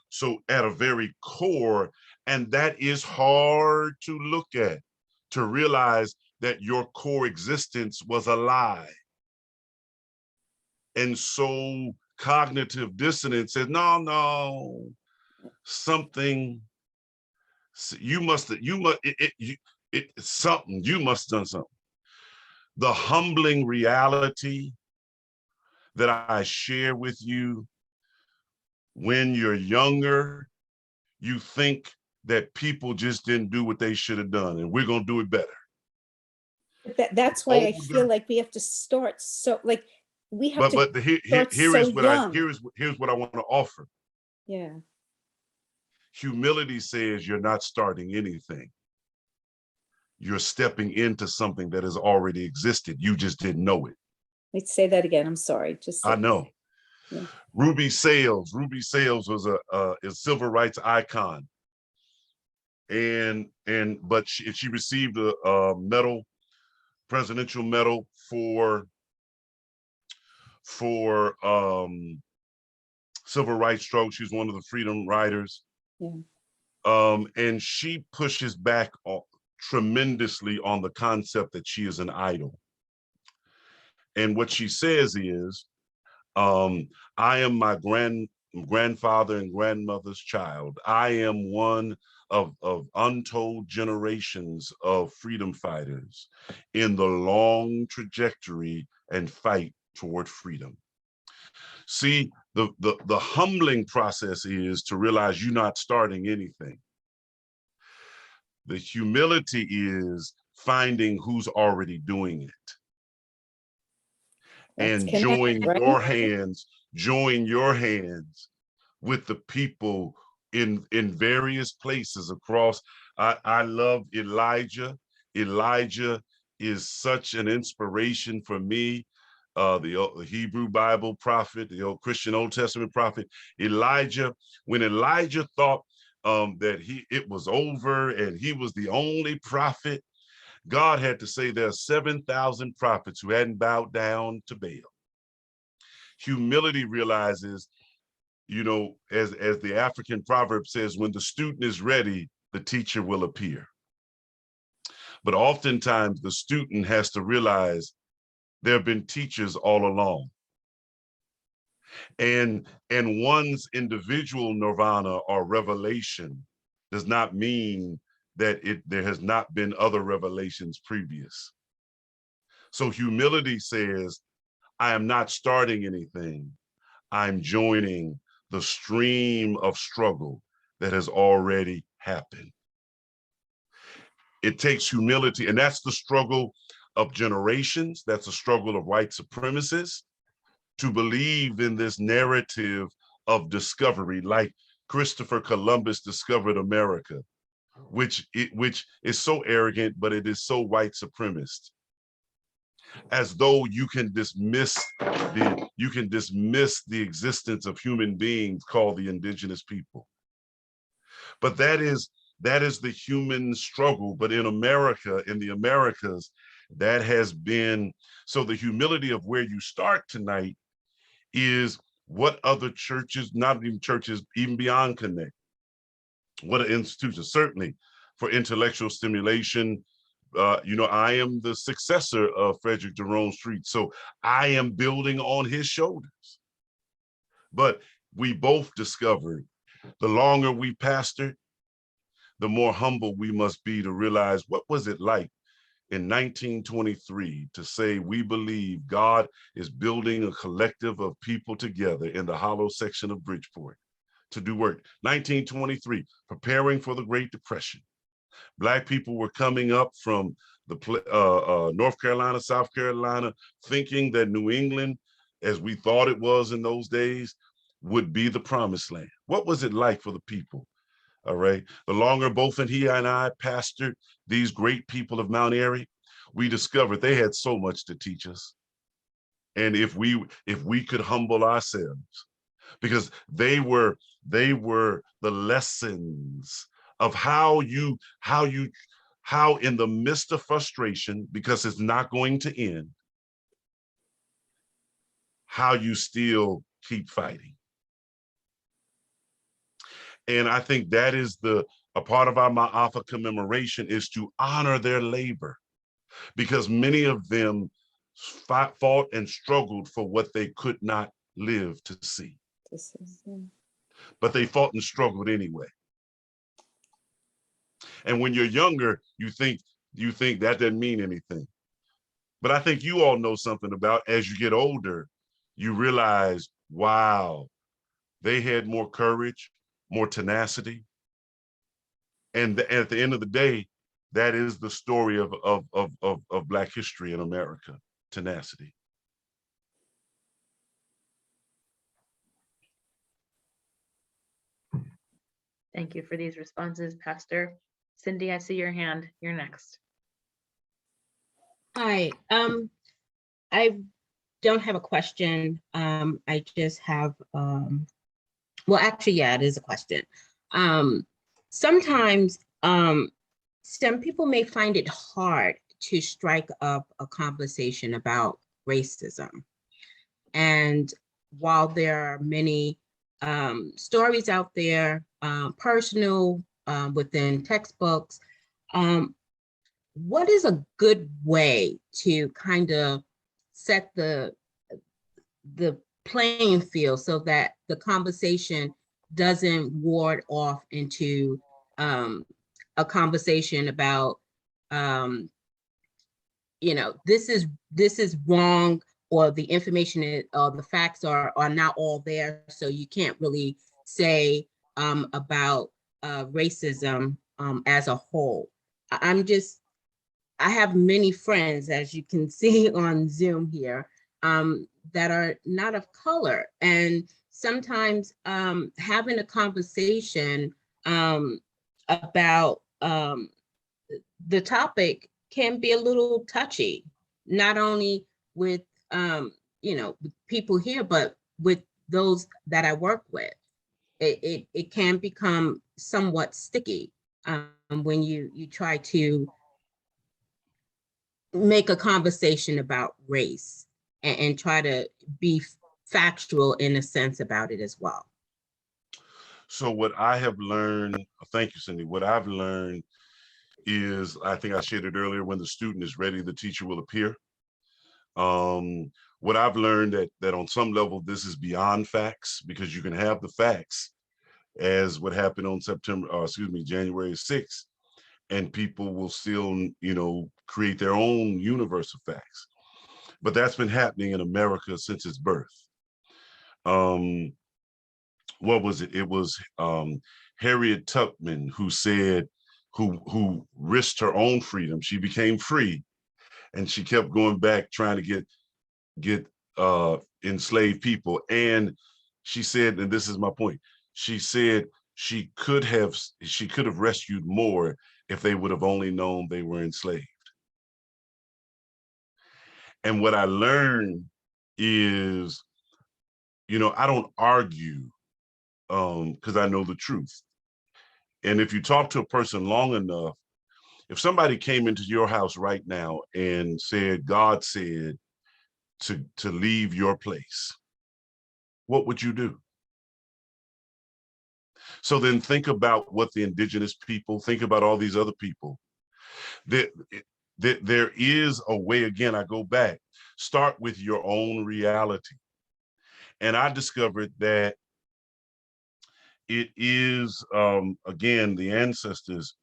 at a very core, and that is hard to look at, to realize that your core existence was a lie. And so cognitive dissonance says, no, something, It's something, you must have done something. The humbling reality that I share with you, when you're younger, you think that people just didn't do what they should have done, and we're going to do it better. That's why I Older. feel like we have to start so, like, we have to But here start so is what young. here's what I want to offer. Yeah. Humility says you're not starting anything. You're stepping into something that has already existed. You just didn't know it. Let's say that again. I'm sorry. Just I know. Yeah. Ruby Sales was a civil rights icon, but she received a medal, presidential medal for civil rights struggle. She's one of the freedom riders. Yeah. And she pushes back tremendously on the concept that she is an idol. And what she says is, I am my grandfather and grandmother's child. I am one of untold generations of freedom fighters in the long trajectory and fight toward freedom. See, the humbling process is to realize you're not starting anything. The humility is finding who's already doing it. That's And connected, right? join your hands with the people in various places across. I love Elijah. Elijah is such an inspiration for me. The Hebrew Bible prophet, the old Christian Old Testament prophet, Elijah. When Elijah thought that it was over and he was the only prophet, God had to say there are 7,000 prophets who hadn't bowed down to Baal. Humility realizes, you know, as the African proverb says, when the student is ready, the teacher will appear. But oftentimes the student has to realize there have been teachers all along. And one's individual nirvana or revelation does not mean that there has not been other revelations previous. So humility says, I am not starting anything. I'm joining the stream of struggle that has already happened. It takes humility, and that's the struggle of generations. That's the struggle of white supremacists to believe in this narrative of discovery, like Christopher Columbus discovered America, which is so arrogant, but it is so white supremacist. As though you can dismiss the existence of human beings called the indigenous people. But that is the human struggle. But in America, in the Americas, that has been, so the humility of where you start tonight is what other churches, not even churches, even beyond Connect, what are institutions, certainly for intellectual stimulation. You know, I am the successor of Frederick Jerome Street, so I am building on his shoulders. But we both discovered the longer we pastored, the more humble we must be to realize what was it like in 1923 to say we believe God is building a collective of people together in the hollow section of Bridgeport to do work. 1923, preparing for the Great Depression. Black people were coming up from the North Carolina, South Carolina, thinking that New England, as we thought it was in those days, would be the promised land. What was it like for the people? All right. The longer both he and I pastored these great people of Mount Airy, we discovered they had so much to teach us. And if we could humble ourselves, because they were the lessons of how in the midst of frustration, because it's not going to end, how you still keep fighting. And I think that is a part of our Ma'afa commemoration, is to honor their labor, because many of them fought and struggled for what they could not live to see. But they fought and struggled anyway. And when you're younger, you think you think that doesn't mean anything. But I think you all know something about, as you get older, you realize, wow, they had more courage, more tenacity. And at the end of the day, that is the story of Black history in America, tenacity. Thank you for these responses, Pastor. Cindy, I see your hand. You're next. Hi, I don't have a question. I just have, well, actually, yeah, it is a question. Sometimes some people may find it hard to strike up a conversation about racism. And while there are many stories out there, personal, within textbooks, what is a good way to kind of set the playing field so that the conversation doesn't ward off into a conversation about, you know, this is wrong, or the information or the facts are not all there, so you can't really say about racism as a whole. I have many friends, as you can see on Zoom here, that are not of color. And sometimes having a conversation about the topic can be a little touchy, not only with, you know, with people here, but with those that I work with. It can become somewhat sticky when you try to make a conversation about race and try to be factual in a sense about it as well. So what I have learned, thank you, Cindy, what I've learned is, I think I shared it earlier, when the student is ready, the teacher will appear. What I've learned that on some level, this is beyond facts, because you can have the facts as what happened on January 6th, and people will still, you know, create their own universe of facts. But that's been happening in America since its birth. What was it? It was Harriet Tubman who said, who risked her own freedom. She became free, and she kept going back trying to get enslaved people. And she said, and this is my point, she said she could have rescued more if they would have only known they were enslaved. And what I learned is, you know, I don't argue because I know the truth. And if you talk to a person long enough, if somebody came into your house right now and said, God said to leave your place, what would you do? So then think about what the indigenous people, think about all these other people. There is a way, again, I go back, start with your own reality. And I discovered that it is, again, the ancestors,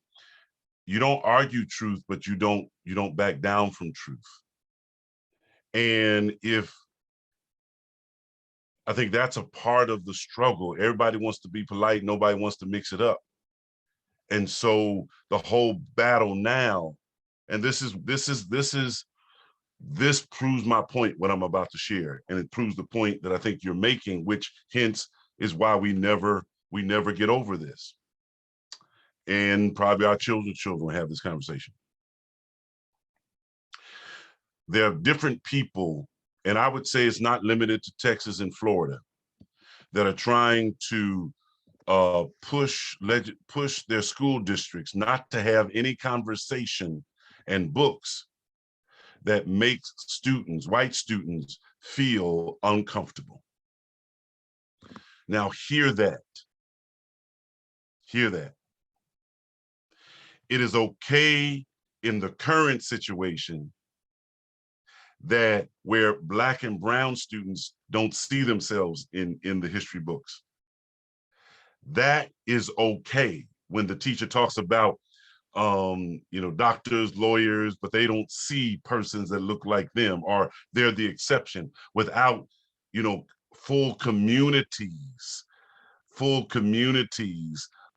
you don't argue truth, but you don't back down from truth. And I think that's a part of the struggle. Everybody wants to be polite, nobody wants to mix it up. And so the whole battle now, and this proves my point, what I'm about to share. And it proves the point that I think you're making, which hence is why we never get over this. And probably our children will have this conversation. There are different people, and I would say it's not limited to Texas and Florida, that are trying to push their school districts not to have any conversation and books that makes students, white students, feel uncomfortable. Now hear that. Hear that. It is okay in the current situation that where Black and brown students don't see themselves in the history books. That is okay when the teacher talks about doctors, lawyers, but they don't see persons that look like them, or they're the exception, without, full communities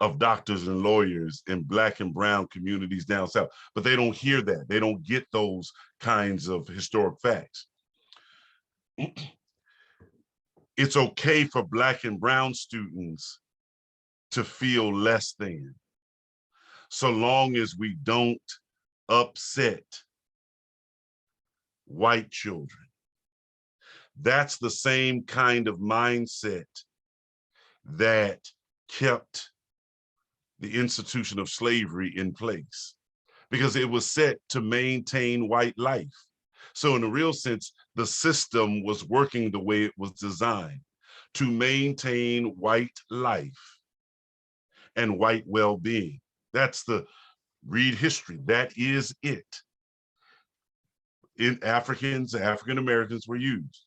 of doctors and lawyers in Black and brown communities down South. But they don't hear that. They don't get those kinds of historic facts. It's okay for Black and brown students to feel less than, so long as we don't upset white children. That's the same kind of mindset that kept the institution of slavery in place, because it was set to maintain white life. So in a real sense, the system was working the way it was designed, to maintain white life and white well-being. That's read history, that is it. African Americans were used.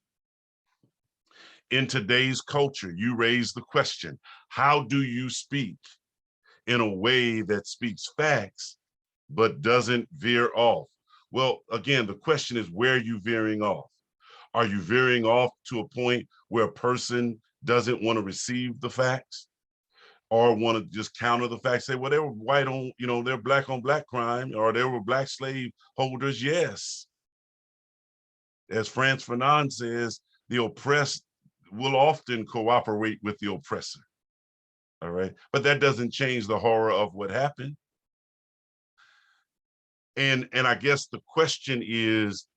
In today's culture, you raise the question, how do you speak in a way that speaks facts, but doesn't veer off? Well, again, the question is, where are you veering off? Are you veering off to a point where a person doesn't want to receive the facts, or want to just counter the facts, say, well, they were white on, they're Black on Black crime, or they were Black slave holders? Yes. As Frantz Fanon says, the oppressed will often cooperate with the oppressor. All right, but that doesn't change the horror of what happened. And I guess the question is,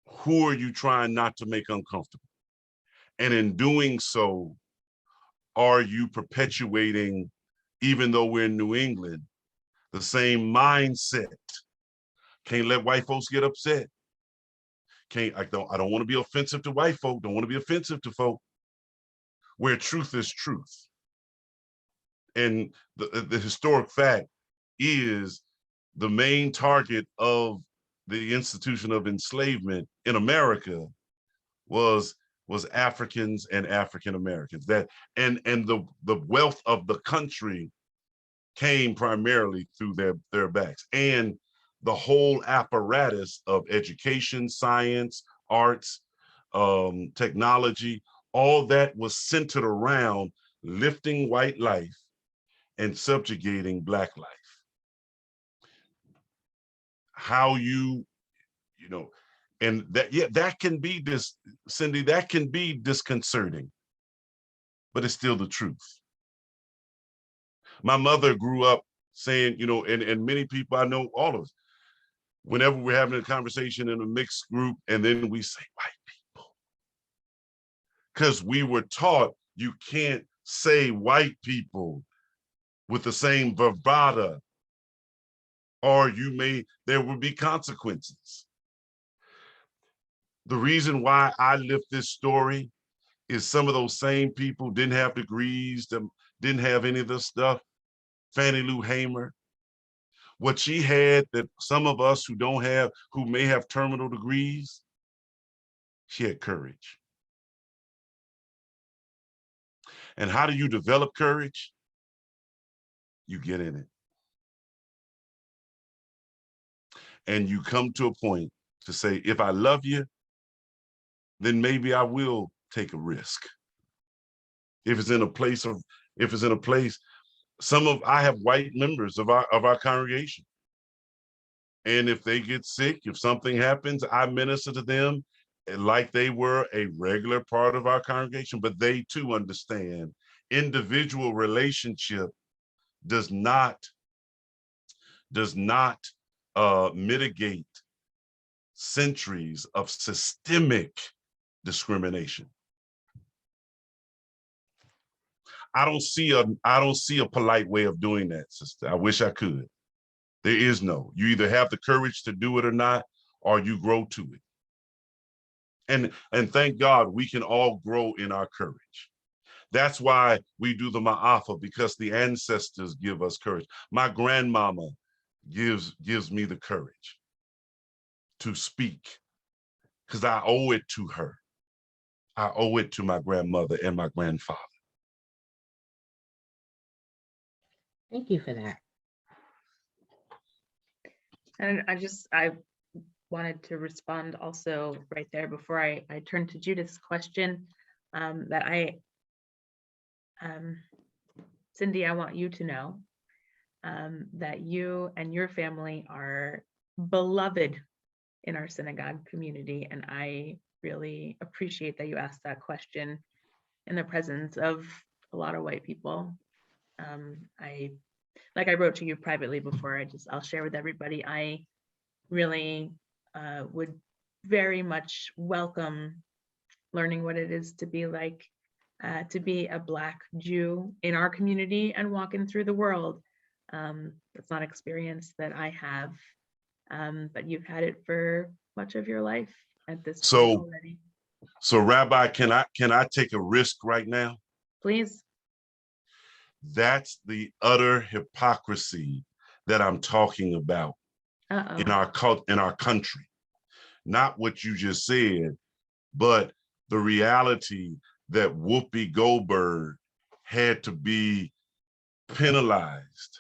who are you trying not to make uncomfortable? And in doing so, are you perpetuating, even though we're in New England, the same mindset? Can't let white folks get upset. I don't want to be offensive to white folk, don't want to be offensive to folk, where truth is truth. And the historic fact is, the main target of the institution of enslavement in America was Africans and African Americans. That and the wealth of the country came primarily through their backs, and the whole apparatus of education, science, arts, technology, all that was centered around lifting white life and subjugating Black life. How and that can be Cindy, that can be disconcerting, but it's still the truth. My mother grew up saying, and many people I know, all of us, whenever we're having a conversation in a mixed group, and then we say white people, because we were taught you can't say white people with the same bravado, or there will be consequences. The reason why I lift this story is some of those same people didn't have degrees, didn't have any of this stuff. Fannie Lou Hamer, what she had that some of us who may have terminal degrees, she had courage. And how do you develop courage? You get in it. And you come to a point to say, if I love you, then maybe I will take a risk. If it's in a place, I have white members of our congregation. And if they get sick, if something happens, I minister to them like they were a regular part of our congregation, but they too understand individual relationship does not mitigate centuries of systemic discrimination. I don't see a polite way of doing that, sister. I wish I could. There is no. You either have the courage to do it or not, or you grow to it. And thank God we can all grow in our courage. That's why we do the Ma'afa, because the ancestors give us courage. My grandmama gives me the courage to speak, because I owe it to her. I owe it to my grandmother and my grandfather. Thank you for that. And I wanted to respond also right there before I turn to Judith's question, that Cindy, I want you to know that you and your family are beloved in our synagogue community. And I really appreciate that you asked that question in the presence of a lot of white people. Like I wrote to you privately before, I'll share with everybody, I really would very much welcome learning what it is to be like, to be a Black Jew in our community and walking through the world. That's not experience that I have, but you've had it for much of your life at this point already. So Rabbi, can I take a risk right now? Please. That's the utter hypocrisy that I'm talking about in our country. Not what you just said, but the reality that Whoopi Goldberg had to be penalized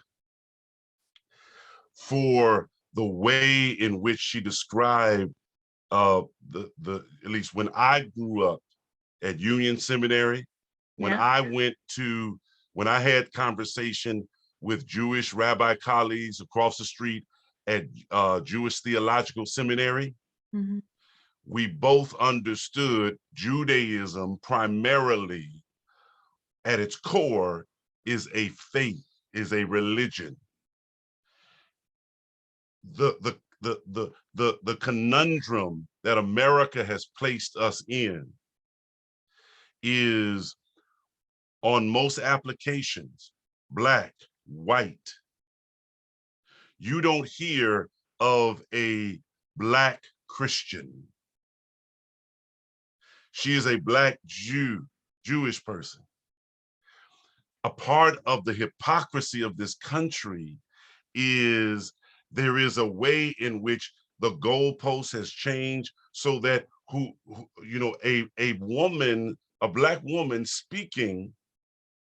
for the way in which she described at least when I grew up at Union Seminary, when I had conversation with Jewish rabbi colleagues across the street at Jewish Theological Seminary, we both understood Judaism primarily at its core is a faith, is a religion. The conundrum that America has placed us in is, on most applications, Black, white, you don't hear of a Black Christian. She is a Black Jew, Jewish person. A part of the hypocrisy of this country is there is a way in which the goalpost has changed so that a woman, a Black woman speaking,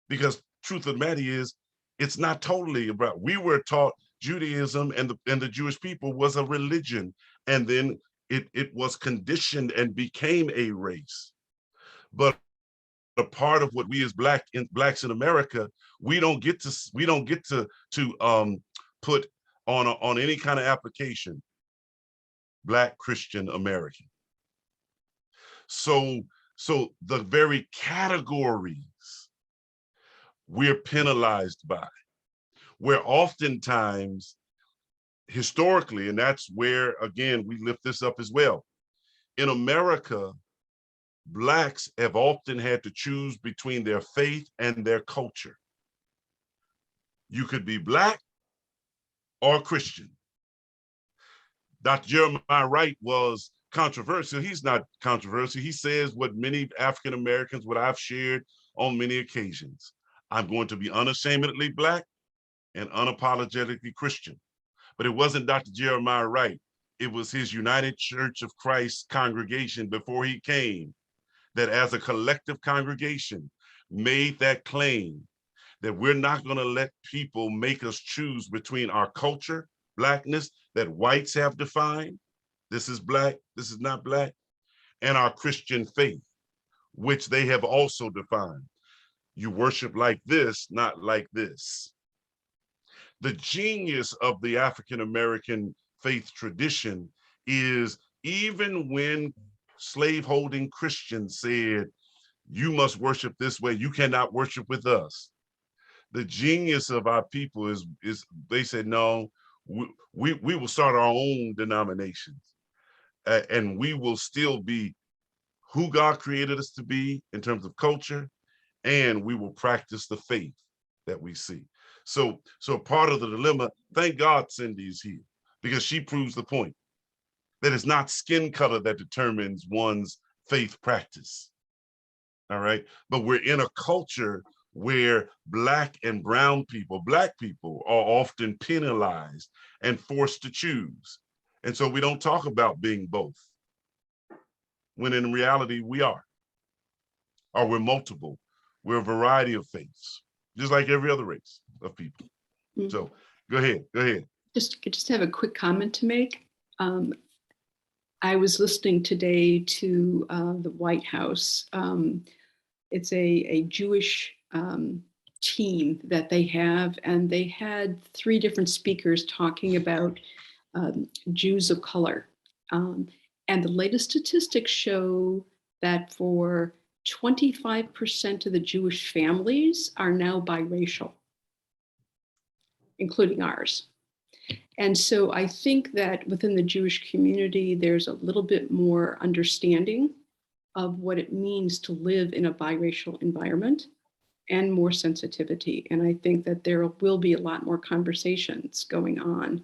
because truth of the matter is, it's not totally about, we were taught Judaism and the Jewish people was a religion, and then it was conditioned and became a race. But a part of what we as Blacks in America, we don't get to put on any kind of application, Black Christian American. So the very categories we're penalized by, where oftentimes historically, and that's where, again, we lift this up as well. In America, Blacks have often had to choose between their faith and their culture. You could be Black or Christian. Dr. Jeremiah Wright was controversial. He's not controversial. He says what many African Americans, what I've shared on many occasions. I'm going to be unashamedly Black and unapologetically Christian. But it wasn't Dr. Jeremiah Wright. It was his United Church of Christ congregation before he came that, as a collective congregation, made that claim that we're not going to let people make us choose between our culture, Blackness, that whites have defined, this is Black, this is not Black, and our Christian faith, which they have also defined. You worship like this, not like this. The genius of the African-American faith tradition is, even when slaveholding Christians said, you must worship this way, you cannot worship with us. The genius of our people is they said, no, we will start our own denominations, and we will still be who God created us to be in terms of culture, and we will practice the faith that we see. So part of the dilemma, thank God Cindy is here, because she proves the point that it's not skin color that determines one's faith practice. All right, but we're in a culture where Black and brown people, Black people, are often penalized and forced to choose. And so we don't talk about being both, when in reality we are, or we're multiple. We're a variety of faiths, just like every other race of people. So go ahead. Just have a quick comment to make. I was listening today to the White House. It's a Jewish team that they have, and they had 3 different speakers talking about Jews of color. And the latest statistics show that for 25% of the Jewish families are now biracial, including ours. And so I think that within the Jewish community, there's a little bit more understanding of what it means to live in a biracial environment and more sensitivity. And I think that there will be a lot more conversations going on.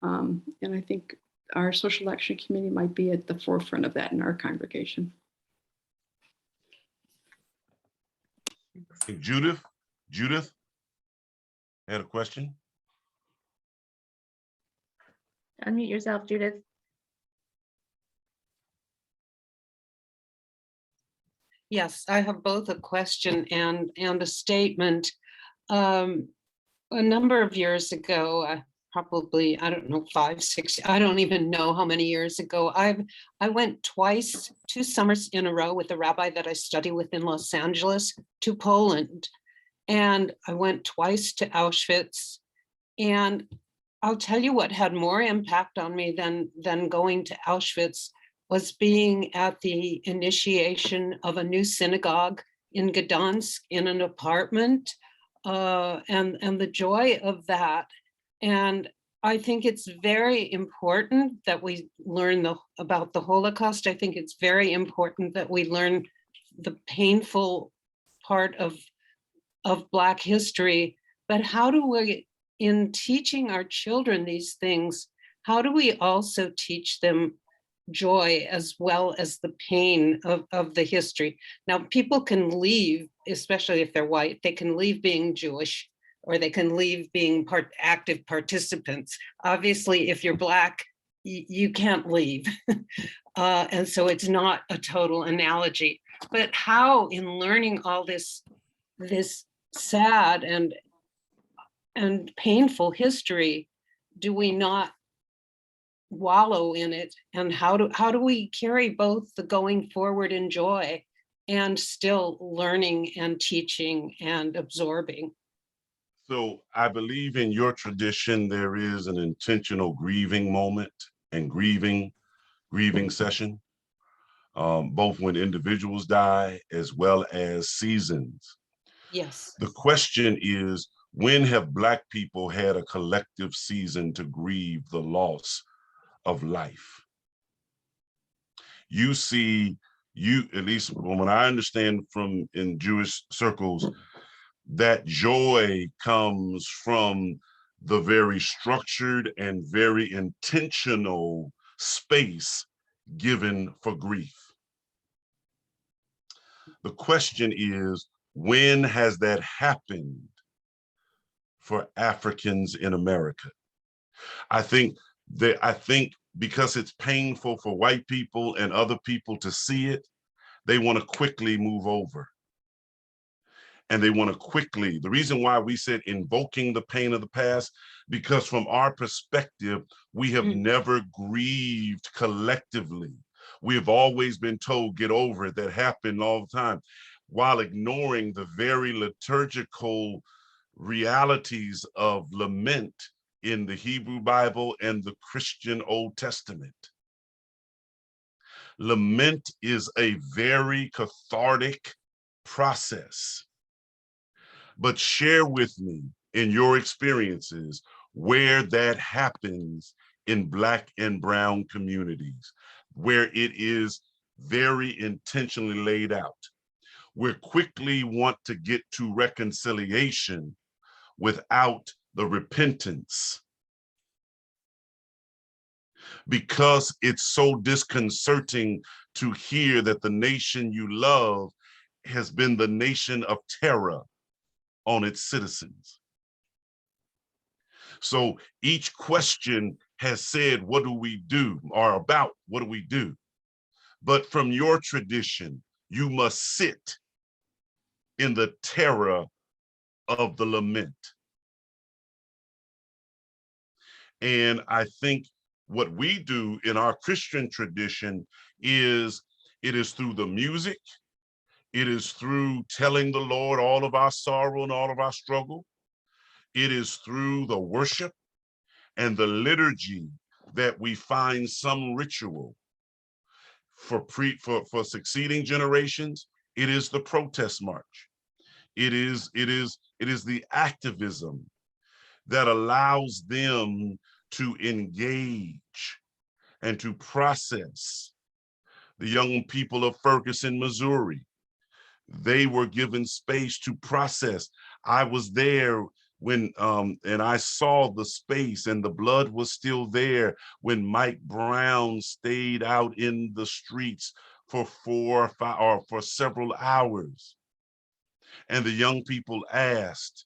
And I think our social action committee might be at the forefront of that in our congregation. Hey, Judith had a question. Unmute yourself, Judith. Yes, I have both a question and a statement. A number of years ago, probably, I don't know, 5, 6, I don't even know how many years ago, I went twice, 2 summers in a row with a rabbi that I study with in Los Angeles to Poland. And I went twice to Auschwitz. And I'll tell you what had more impact on me than going to Auschwitz was being at the initiation of a new synagogue in Gdansk in an apartment, and the joy of that. And I think it's very important that we learn about the Holocaust. I think it's very important that we learn the painful part of Black history. But how do we, in teaching our children these things, how do we also teach them joy as well as the pain of the history? Now, people can leave, especially if they're white, they can leave being Jewish, or they can leave being active participants. Obviously, if you're Black, you can't leave. And so it's not a total analogy. But how, in learning all this sad and painful history, do we not wallow in it? And how do we carry both the going forward in joy and still learning and teaching and absorbing? So I believe in your tradition, there is an intentional grieving moment and grieving session, both when individuals die as well as seasons. Yes. The question is, when have Black people had a collective season to grieve the loss of life? You see, at least from what I understand from in Jewish circles, that joy comes from the very structured and very intentional space given for grief. The question is, when has that happened for Africans in America? I think because it's painful for white people and other people to see it, they want to quickly move over. And they want to quickly, the reason why we said invoking the pain of the past, because from our perspective, we have never grieved collectively. We have always been told, get over it, that happened all the time, while ignoring the very liturgical realities of lament in the Hebrew Bible and the Christian Old Testament. Lament is a very cathartic process. But share with me in your experiences where that happens in Black and brown communities, where it is very intentionally laid out. We quickly want to get to reconciliation without the repentance, because it's so disconcerting to hear that the nation you love has been the nation of terror on its citizens. So each question has said, what do we do? Or about what do we do? But from your tradition, you must sit in the terror of the lament. And I think what we do in our Christian tradition is it is through the music, it is through telling the Lord all of our sorrow and all of our struggle. It is through the worship and the liturgy that we find some ritual. For succeeding generations, it is the protest march. It is the activism that allows them to engage and to process. The young people of Ferguson, Missouri, they were given space to process. I was there when and I saw the space, and the blood was still there when Mike Brown stayed out in the streets for 4 or 5 or for several hours. And the young people asked,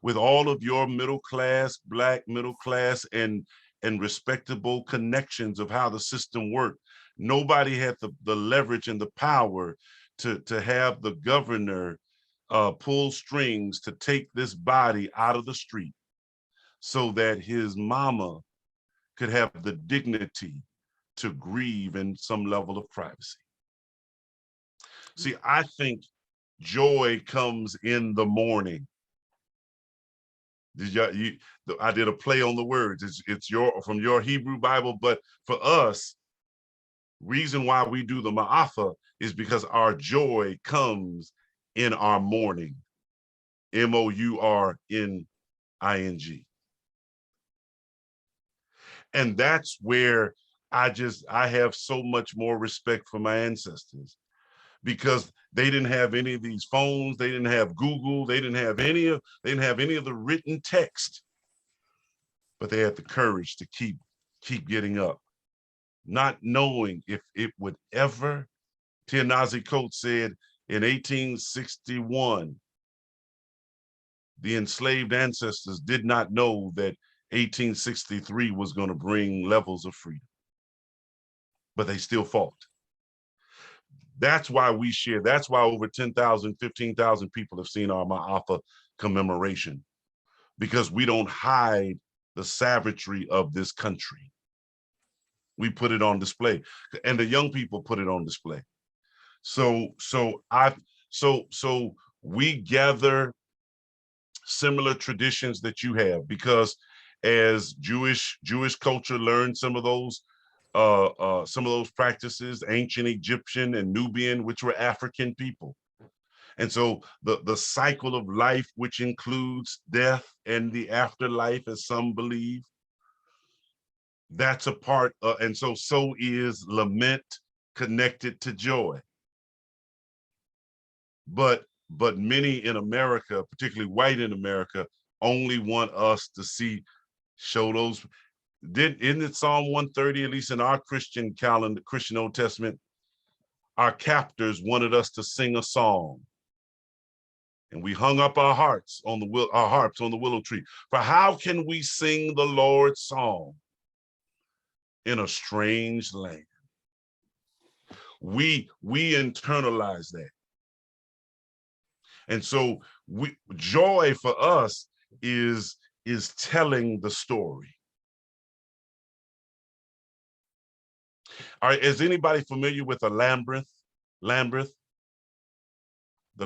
with all of your middle class, Black middle class and respectable connections of how the system worked, nobody had the leverage and the power to have the governor pull strings to take this body out of the street so that his mama could have the dignity to grieve in some level of privacy. See, I think joy comes in the morning. I did a play on the words. It's from your Hebrew Bible, but for us, reason why we do the Ma'afa is because our joy comes in our morning. MOURNING. And that's where I have so much more respect for my ancestors, because they didn't have any of these phones, they didn't have Google, they didn't have any of the written text, but they had the courage to keep getting up, not knowing if it would ever. Ta-Nehisi Coates said in 1861, the enslaved ancestors did not know that 1863 was going to bring levels of freedom, but they still fought. That's why we share. That's why over 10,000, 15,000 people have seen our Ma'afa commemoration, because we don't hide the savagery of this country. We put it on display, and the young people put it on display. So we gather similar traditions that you have, because as Jewish culture learned some of those practices, ancient Egyptian and Nubian, which were African people. And so the cycle of life, which includes death and the afterlife, as some believe, that's a part, and so is lament connected to joy. But many in America, particularly white in America, only want us to show those. Isn't it Psalm 130, at least in our Christian calendar, Christian Old Testament, our captors wanted us to sing a song, and we hung up our harps on the willow tree. For how can we sing the Lord's song in a strange land? We internalize that. And so joy for us is telling the story. All right, is anybody familiar with the Lambeth? The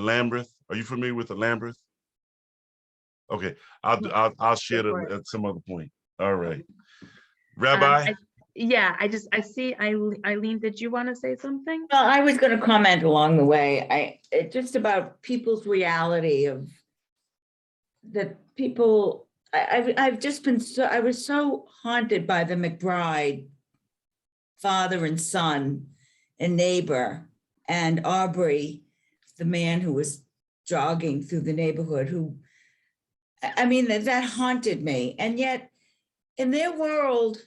Lambeth. Are you familiar with the Lambeth? Okay, I'll share it at some other point. All right, Rabbi. I see Eileen, did you want to say something? Well, I was going to comment along the way. Just about people's reality of that people. I've just been I was so haunted by the McBride father and son and neighbor, and Aubrey, the man who was jogging through the neighborhood, who, I mean, that haunted me. And yet in their world,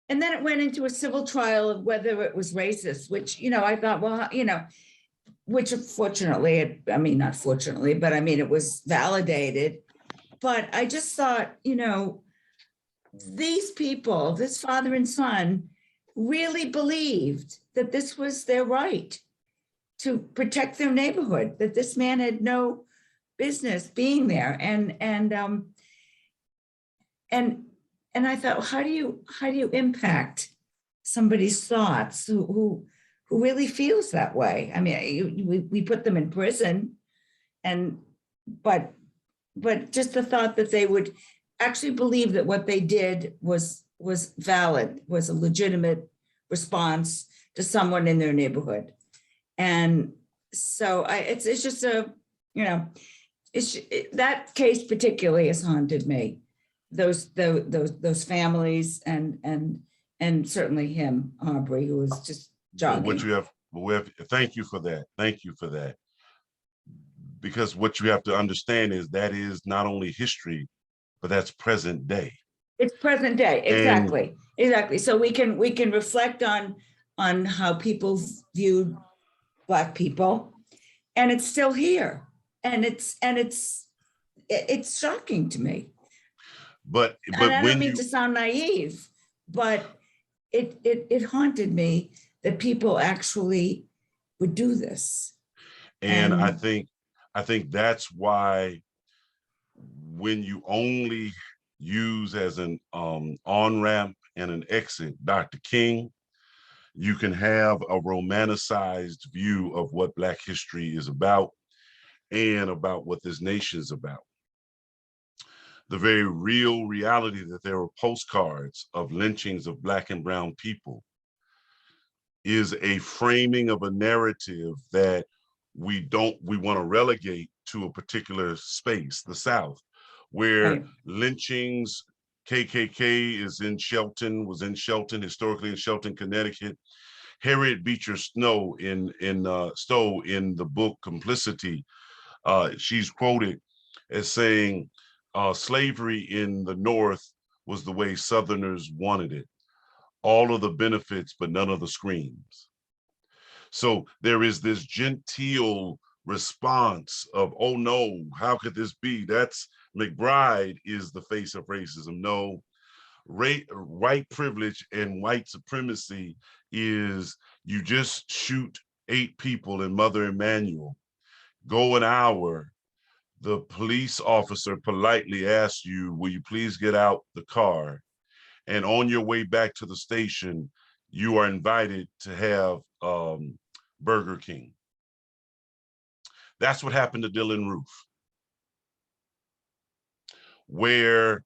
and then it went into a civil trial of whether it was racist, which, I thought, well, which fortunately, not fortunately, but it was validated. But I just thought, these people, this father and son, really believed that this was their right to protect their neighborhood, that this man had no business being there. And and I thought, how do you impact somebody's thoughts who really feels that way? I mean, we put them in prison, but just the thought that they would actually believe that what they did was valid, was a legitimate response to someone in their neighborhood. And so it's just that case particularly has haunted me. Those families and certainly him, Aubrey, who was just jogging. Thank you for that. Thank you for that. Because what you have to understand is that is not only history, but that's present day. It's present day, exactly, exactly. So we can reflect on how people viewed Black people, and it's still here, and it's shocking to me. But and I when don't mean to sound naive, but it haunted me that people actually would do this. And I think that's why when you only use as an on-ramp and an exit Dr. King, you can have a romanticized view of what Black history is about and about what this nation is about. The very real reality that there were postcards of lynchings of Black and brown people is a framing of a narrative that we want to relegate to a particular space, the South, where Right. lynchings, KKK was in Shelton, historically in Shelton, Connecticut. Harriet Beecher Stowe in the book Complicity, she's quoted as saying, slavery in the North was the way Southerners wanted it. All of the benefits, but none of the screams. So there is this genteel response of, oh no, how could this be? That's McBride is the face of racism. No, white privilege and white supremacy is you just shoot 8 people in Mother Emanuel, go an hour, the police officer politely asks you, will you please get out the car? And on your way back to the station, you are invited to have Burger King. That's what happened to Dylan Roof, where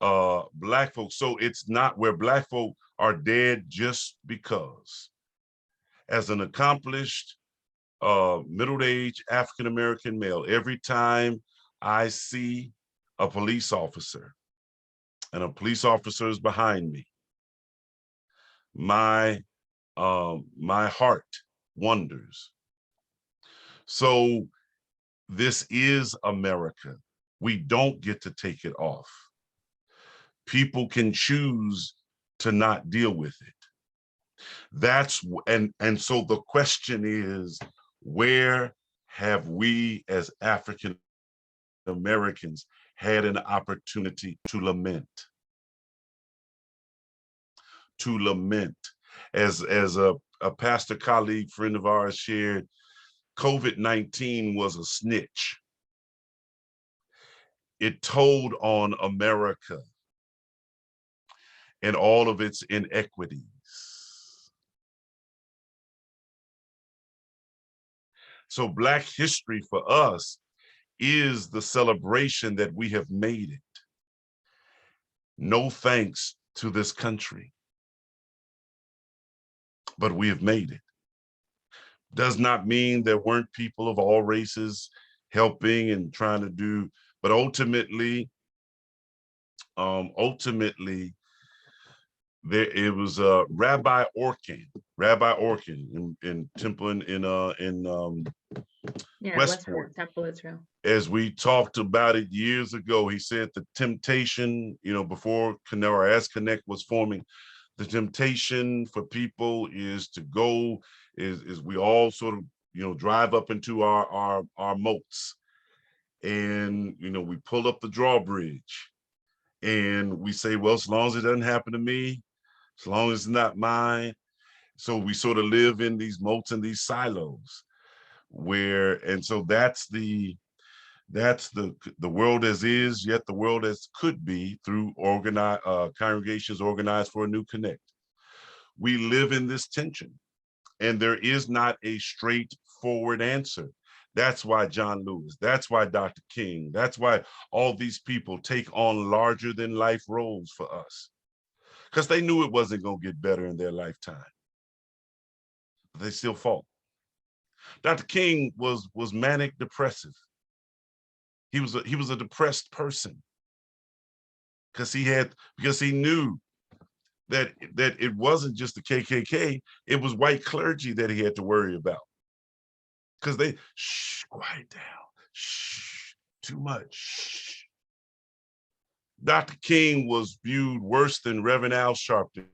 Black folks, so it's not where Black folk are dead just because. As an accomplished middle-aged African-American male, every time I see a police officer and a police officer is behind me, my heart wonders. So this is America. We don't get to take it off. People can choose to not deal with it. And so the question is, where have we as African Americans had an opportunity to lament? To lament. As a pastor colleague, friend of ours shared, COVID-19 was a snitch. It told on America and all of its inequities. So Black history for us is the celebration that we have made it. No thanks to this country, but we have made it. Does not mean there weren't people of all races helping and trying to do, but ultimately, it was Rabbi Orkin in Temple in Westport. Temple Israel. As we talked about it years ago, he said the temptation, before as Connect was forming, the temptation for people is to go, is we all sort of, drive up into our moats. And, we pull up the drawbridge and we say, well, as long as it doesn't happen to me, as long as it's not mine. So we sort of live in these moats and these silos and so that's the That's the world as is, yet the world as could be through congregations organized for a new connect. We live in this tension, and there is not a straightforward answer. That's why John Lewis, that's why Dr. King, that's why all these people take on larger than life roles for us, because they knew it wasn't going to get better in their lifetime. But they still fought. Dr. King was manic depressive. He was a depressed person because he knew that it wasn't just the KKK, it was white clergy that he had to worry about. Because they, shh, quiet down, shh, too much, shh. Dr. King was viewed worse than Reverend Al Sharpton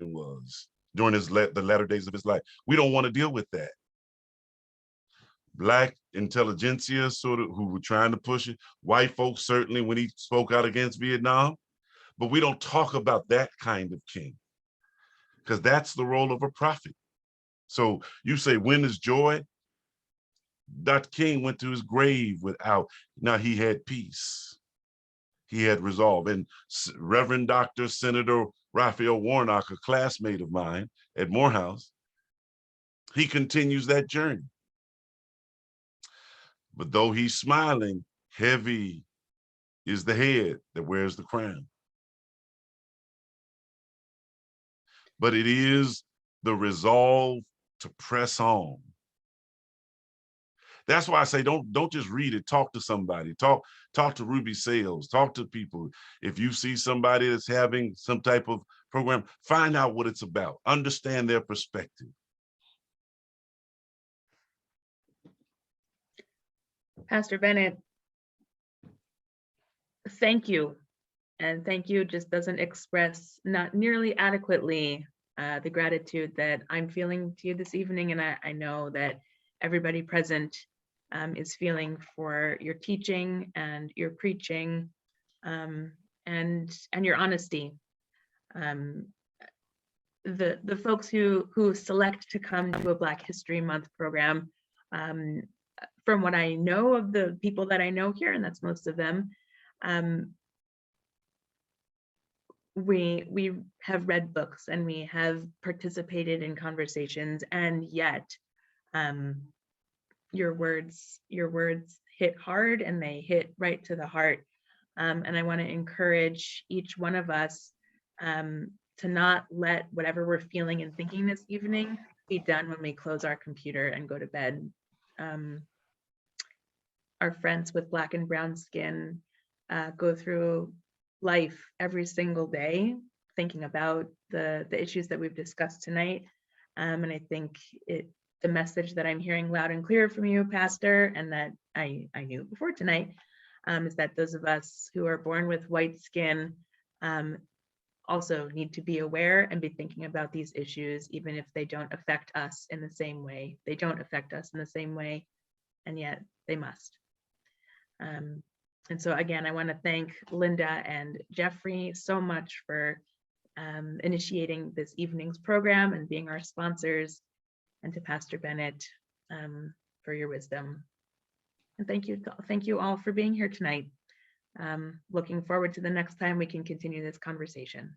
was during the latter days of his life. We don't want to deal with that. Black intelligentsia, sort of, who were trying to push it. White folks, certainly, when he spoke out against Vietnam. But we don't talk about that kind of king, because that's the role of a prophet. So you say, when is joy? Dr. King went to his grave without, now he had peace. He had resolve. And Reverend Dr. Senator Raphael Warnock, a classmate of mine at Morehouse, he continues that journey. But though he's smiling, heavy is the head that wears the crown. But it is the resolve to press on. That's why I say don't just read it, talk to somebody, talk to Ruby Sales, talk to people. If you see somebody that's having some type of program, find out what it's about, understand their perspective. Pastor Bennett, thank you. And thank you just doesn't express not nearly adequately the gratitude that I'm feeling to you this evening. And I know that everybody present is feeling for your teaching and your preaching and your honesty. The folks who select to come to a Black History Month program, from what I know of the people that I know here, and that's most of them, we have read books and we have participated in conversations, and yet your words hit hard and they hit right to the heart. And I want to encourage each one of us to not let whatever we're feeling and thinking this evening be done when we close our computer and go to bed. Our friends with Black and brown skin go through life every single day thinking about the issues that we've discussed tonight. And I think the message that I'm hearing loud and clear from you, Pastor, and that I knew before tonight, is that those of us who are born with white skin also need to be aware and be thinking about these issues, even if they don't affect us in the same way. They don't affect us in the same way, and yet they must. And so again, I want to thank Linda and Jeffrey so much for initiating this evening's program and being our sponsors, and to Pastor Bennett for your wisdom. And thank you all for being here tonight. Looking forward to the next time we can continue this conversation.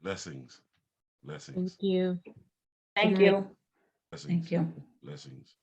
Blessings. Blessings. Thank you. Thank Good night. you. Blessings. Thank you. Blessings.